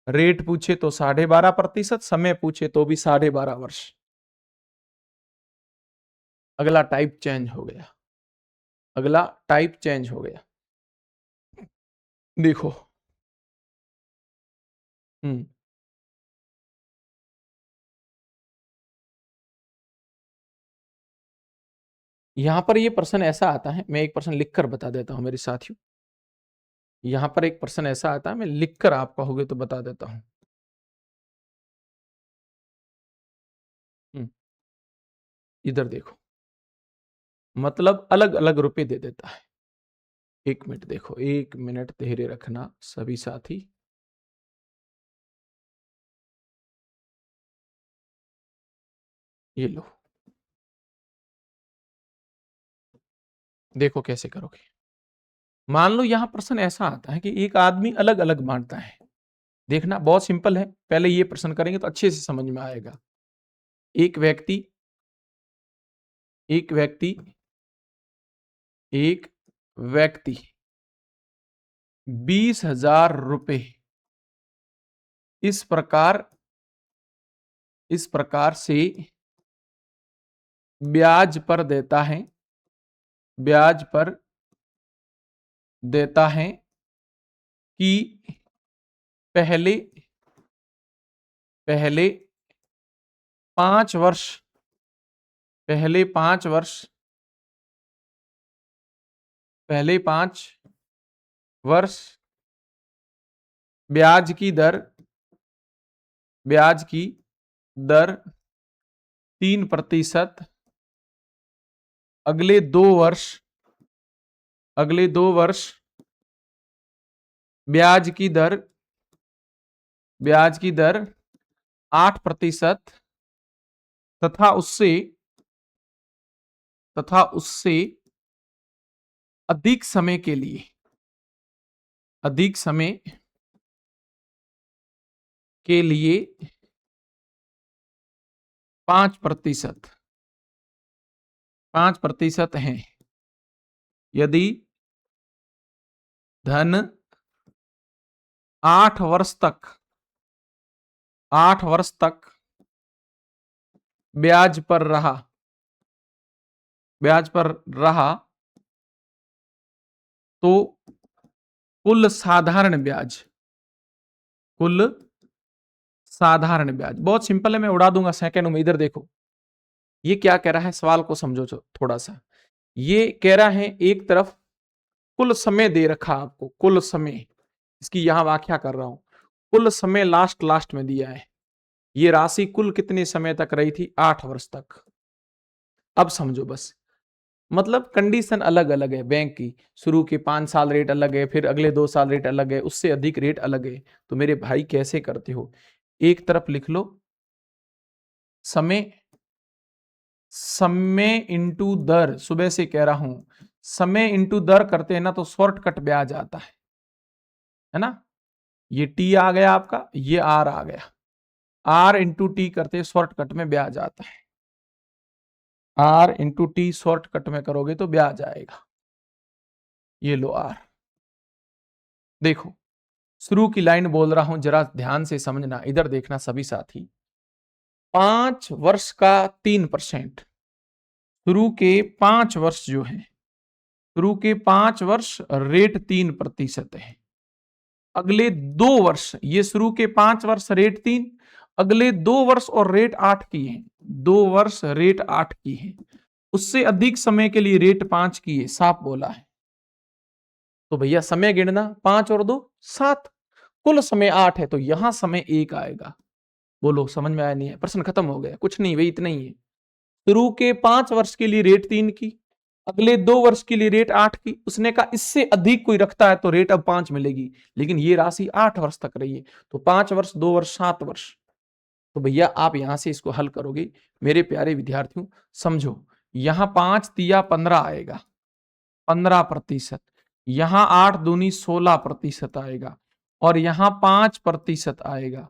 रेट पूछे तो 12.5%, समय पूछे तो भी 12.5 वर्ष। अगला टाइप चेंज हो गया। अगला टाइप चेंज हो गया। देखो। यहां पर ये प्रश्न ऐसा आता है, मैं एक प्रश्न लिखकर बता देता हूं मेरे साथियों। यहां पर एक प्रश्न ऐसा आता है, मैं लिखकर आप कहोगे तो बता देता हूं। इधर देखो, मतलब अलग अलग रुपए दे देता है। 1 मिनट देखो, 1 मिनट धैर्य रखना सभी साथी। ये लो, देखो कैसे करोगे। मान लो यहां प्रश्न ऐसा आता है कि एक आदमी अलग अलग बांटता है। देखना बहुत सिंपल है, पहले ये प्रश्न करेंगे तो अच्छे से समझ में आएगा। एक व्यक्ति एक व्यक्ति एक व्यक्ति 20,000 रुपए इस प्रकार से ब्याज पर देता है। ब्याज पर देता है कि पहले पहले 5 वर्ष पहले 5 वर्ष पहले 5 वर्ष ब्याज की दर 3%। अगले 2 वर्ष ब्याज की दर 8% तथा उससे अधिक समय के लिए 5% है। यदि धन 8 वर्ष तक ब्याज पर रहा तो कुल साधारण ब्याज बहुत सिंपल है, मैं उड़ा दूंगा सेकंड में। इधर देखो, ये क्या कह रहा है, सवाल को समझो थोड़ा सा। ये कह रहा है एक तरफ कुल समय दे रखा आपको, कुल समय, इसकी यहां व्याख्या कर रहा हूं। कुल समय लास्ट में दिया है। ये राशि कुल कितने समय तक रही थी? 8 वर्ष तक। अब समझो बस, मतलब कंडीशन अलग अलग है बैंक की। शुरू के 5 साल रेट अलग है, फिर अगले 2 साल रेट अलग है, उससे अधिक रेट अलग है। तो मेरे भाई कैसे करते हो, एक तरफ लिख लो समय इंटू दर। सुबह से कह रहा हूं, समय इंटू दर करते हैं ना तो शॉर्टकट ब्याज आता है ना। ये टी आ गया आपका, ये आर आ गया। आर इंटू टी करते शॉर्टकट में ब्याज आता है। आर इंटू टी शॉर्टकट में करोगे तो ब्याज आएगा। ये लो आर। देखो, शुरू की लाइन बोल रहा हूं, जरा ध्यान से समझना। इधर देखना सभी साथी। 5 वर्ष का 3%। शुरू के 5 वर्ष जो है, शुरू के 5 वर्ष रेट 3% है। अगले 2 वर्ष, ये शुरू के 5 वर्ष रेट 3, अगले 2 वर्ष और रेट 8 की है। 2 वर्ष रेट 8 की है, उससे अधिक समय के लिए रेट 5 की है। साफ बोला है। तो भैया समय गिनना, 5 और 2 7, कुल समय 8 है, तो यहां समय 1 आएगा। बोलो समझ में आया? नहीं है? प्रश्न खत्म हो गया। कुछ नहीं भाई, इतना ही है। शुरू के 5 वर्ष के लिए रेट 3 की, अगले 2 वर्ष के लिए रेट 8 की। उसने कहा इससे अधिक कोई रखता है तो रेट अब 5 मिलेगी, लेकिन ये राशि 8 वर्ष तक रही है। तो 5 वर्ष, 2 वर्ष, 7 वर्ष। तो भैया आप यहां से इसको हल करोगे। मेरे प्यारे विद्यार्थियों समझो, यहां 5 तिया 15 आएगा, 15%। यहां 8 दूनी 16% आएगा, और यहां 5% आएगा।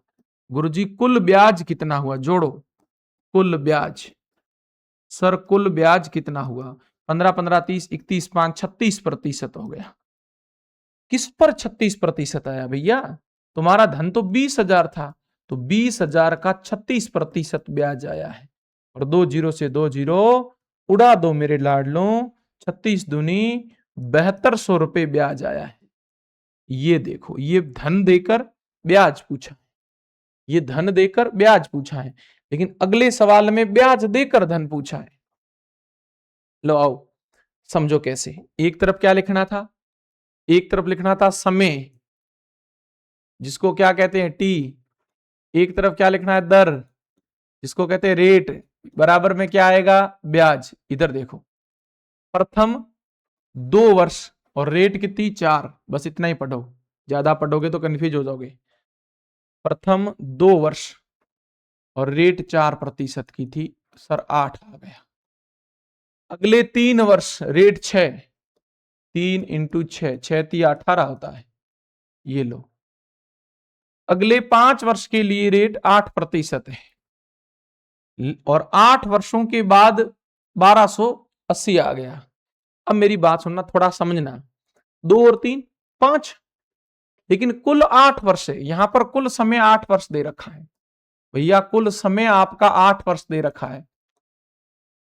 गुरुजी कुल ब्याज कितना हुआ, जोड़ो। कुल ब्याज, सर कुल ब्याज कितना हुआ? 15 15 30 31 5 36% हो गया। किस पर 36% आया भैया? तुम्हारा धन तो 20,000 था, तो 20,000 का 36% ब्याज आया है। और 2 जीरो से 2 जीरो उड़ा दो मेरे लाडलों, 36 दूनी 7200 रुपए ब्याज आया है। ये देखो, ये धन देकर ब्याज पूछा, ये धन देकर ब्याज पूछा है, लेकिन अगले सवाल में ब्याज देकर धन पूछा है। लो आओ समझो कैसे। एक तरफ क्या लिखना था? एक तरफ लिखना था समय, जिसको क्या कहते हैं टी। एक तरफ क्या लिखना है? दर, जिसको कहते हैं रेट। बराबर में क्या आएगा? ब्याज। इधर देखो, प्रथम 2 वर्ष और रेट कितनी? 4। बस इतना ही पढ़ो, ज्यादा पढ़ोगे तो कंफ्यूज हो जाओगे। प्रथम 2 वर्ष और रेट 4% की थी, सर 8 आ गया। अगले 3 वर्ष रेट 6, 3 इंटू 6, 6×3 18 होता है। ये लो। अगले 5 वर्ष के लिए रेट 8% है, और 8 वर्षों के बाद 1280 आ गया। अब मेरी बात सुनना, थोड़ा समझना। 2 और 3 5, लेकिन कुल 8 वर्ष है। यहां पर कुल समय 8 वर्ष दे रखा है भैया, कुल समय आपका 8 वर्ष दे रखा है,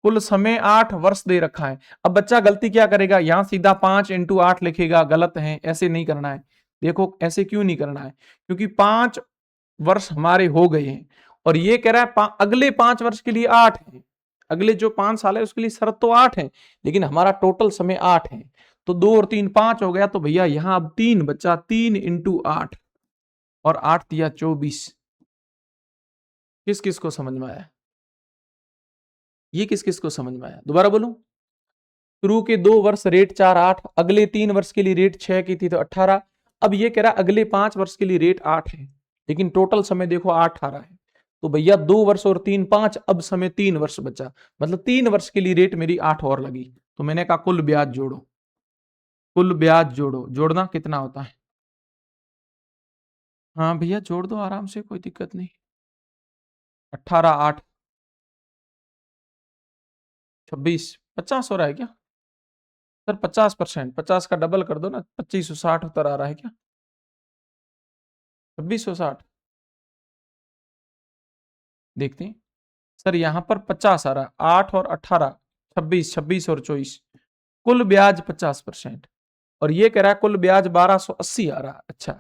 कुल समय 8 वर्ष दे रखा है। अब बच्चा गलती क्या करेगा? यहां सीधा 5×8 लिखेगा, गलत है, ऐसे नहीं करना है। देखो ऐसे क्यों नहीं करना है? क्योंकि 5 वर्ष हमारे हो गए हैं, और ये कह रहा है अगले 5 वर्ष के लिए 8 है। अगले जो 5 साल है उसके लिए शर्त तो 8 है, लेकिन हमारा टोटल समय 8 है। तो 2 और 3 5 हो गया, तो भैया यहां अब 3 बचा, 3×8, और 8 दिया 24। किस किस को समझ में आया? ये किस किस को समझ में आया? दोबारा बोलूं। शुरू के 2 वर्ष रेट 4 8, अगले 3 वर्ष के लिए रेट 6 की थी तो 18। अब ये कह रहा है अगले 5 वर्ष के लिए रेट 8 है, लेकिन टोटल समय देखो 8 आ रहा है। तो भैया 2 वर्ष और 3 5, अब समय 3 वर्ष बचा, मतलब 3 वर्ष के लिए रेट मेरी 8 और लगी। तो मैंने कहा कुल ब्याज जोड़ो, कुल ब्याज जोड़ो। जोड़ना कितना होता है? हाँ भैया जोड़ दो आराम से, कोई दिक्कत नहीं। 18 8 26, 50 हो रहा है क्या सर? 50%, 50 का डबल कर दो ना, 2560 उत्तर आ रहा है क्या? 2660 देखते हैं। सर यहां पर 50 आ रहा है, 8 और 18, 26, 26 और 24, कुल ब्याज 50%। और ये कह रहा है कुल ब्याज 1280 आ रहा है। अच्छा,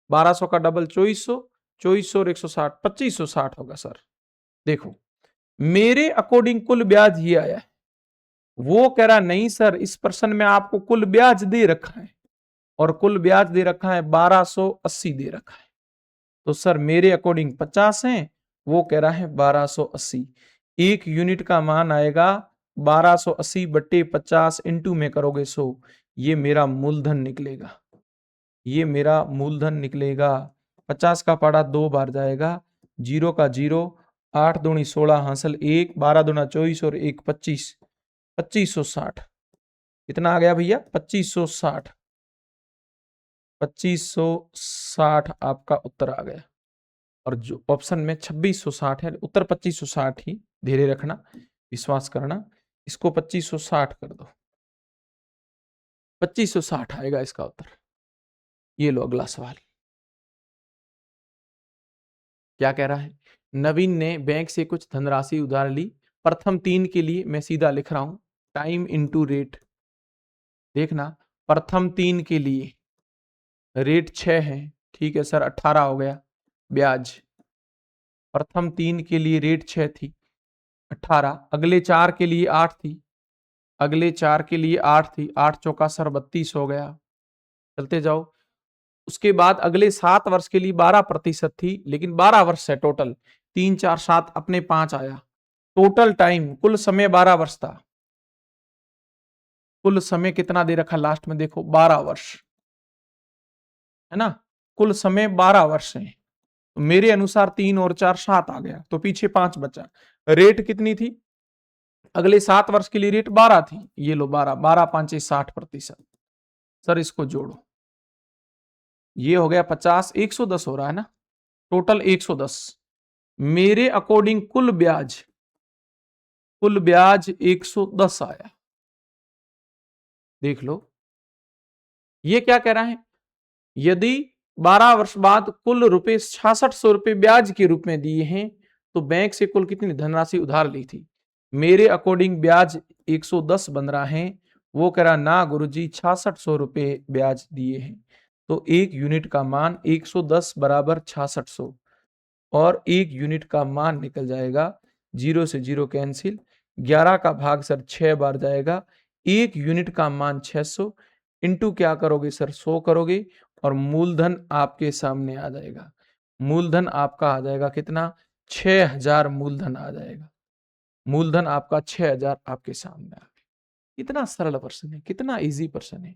1200 का डबल 2400, 2400 और 160, 2560 होगा सर। देखो मेरे अकॉर्डिंग कुल ब्याज ये आया है। वो कह रहा नहीं सर, इस प्रश्न में आपको कुल ब्याज दे रखा है, और कुल ब्याज दे रखा है 1280 दे रखा है। तो सर मेरे अकॉर्डिंग 50 है, वो कह रहा है 1280। 1 यूनिट का मान आएगा 1280 बट्टे 50 इंटू में करोगे 100, ये मेरा मूलधन निकलेगा, ये मेरा मूलधन निकलेगा। 50 का पाड़ा 2 बार जाएगा, 0 का 0, 8 दूनी 16 हासिल 1, 12 दूना 24 और 1 25, 2560। कितना आ गया भैया? 2560। 2560 आपका उत्तर आ गया। और जो ऑप्शन में 2660 है, उत्तर 2560 ही, धीरे रखना, विश्वास करना। इसको 2560 कर दो, 2560 आएगा इसका उत्तर। ये लो अगला सवाल। क्या कह रहा है? नवीन ने बैंक से कुछ धनराशि उधार ली। प्रथम 3 के लिए मैं सीधा लिख रहा हूं, टाइम इंटू रेट। देखना, प्रथम 3 के लिए रेट 6 है, ठीक है सर, 18 हो गया ब्याज। प्रथम 3 के लिए रेट 6 थी, 18। अगले 4 के लिए 8 थी, अगले 4 के लिए 8 थी, 8 चौका सर 32 हो गया। चलते जाओ। उसके बाद अगले 7 वर्ष के लिए 12% थी, लेकिन 12 वर्ष है टोटल, 3 4 7 अपने 5 आया। टोटल टाइम, कुल समय 12 वर्ष था। कुल समय कितना दे रखा लास्ट में? देखो 12 वर्ष है ना, कुल समय 12 वर्ष है। तो मेरे अनुसार 3 और 4 7 आ गया, तो पीछे 5 बचा। रेट कितनी थी? अगले 7 वर्ष के लिए रेट 12 थी, ये लो 12, 12 5 60%। सर इसको जोड़ो, ये हो गया 50, 110 हो रहा है ना, टोटल 110। मेरे अकॉर्डिंग कुल ब्याज 110 आया। देख लो, ये क्या कह रहा है, यदि 12 वर्ष बाद कुल रुपए 6600 रुपए ब्याज के रूप में दिए हैं तो बैंक से कुल कितनी धनराशि उधार ली थी। मेरे अकॉर्डिंग ब्याज 110 बन रहा है, वो कह रहा ना गुरुजी 6600 रुपए ब्याज दिए हैं, तो एक यूनिट का मान 110 बराबर 6600 और एक यूनिट का मान निकल जाएगा, जीरो से जीरो कैंसिल, 11 का भाग सर 6 बार जाएगा, एक यूनिट का मान 600 इंटू क्या करोगे सर 100 करोगे और मूलधन आपके सामने आ जाएगा। मूलधन आपका आ जाएगा कितना, 6000 मूलधन आ जाएगा। मूलधन आपका 6000 आपके सामने आ गया। कितना सरल प्रश्न है, कितना इजी प्रश्न है।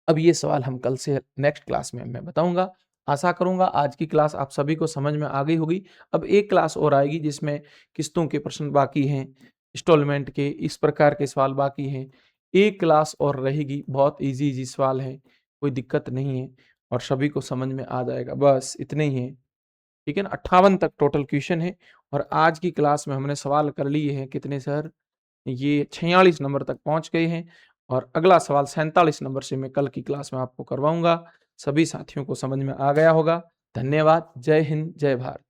अब ये सवाल हम कल से नेक्स्ट क्लास में मैं बताऊंगा। आशा करूंगा आज की क्लास आप सभी को समझ में आ गई होगी। अब एक क्लास और आएगी जिसमें किस्तों के प्रश्न बाकी हैं, इंस्टॉलमेंट के इस प्रकार के सवाल बाकी हैं। एक क्लास और रहेगी, बहुत इजी इजी सवाल है, कोई दिक्कत नहीं है और सभी को समझ में आ जाएगा। बस इतने ही है, ठीक है ना। 58 तक टोटल क्वेश्चन है और आज की क्लास में हमने सवाल कर लिए हैं कितने सर, ये 46 नंबर तक पहुंच गए हैं और अगला सवाल 47 नंबर से मैं कल की क्लास में आपको करवाऊंगा। सभी साथियों को समझ में आ गया होगा। धन्यवाद। जय हिंद, जय भारत।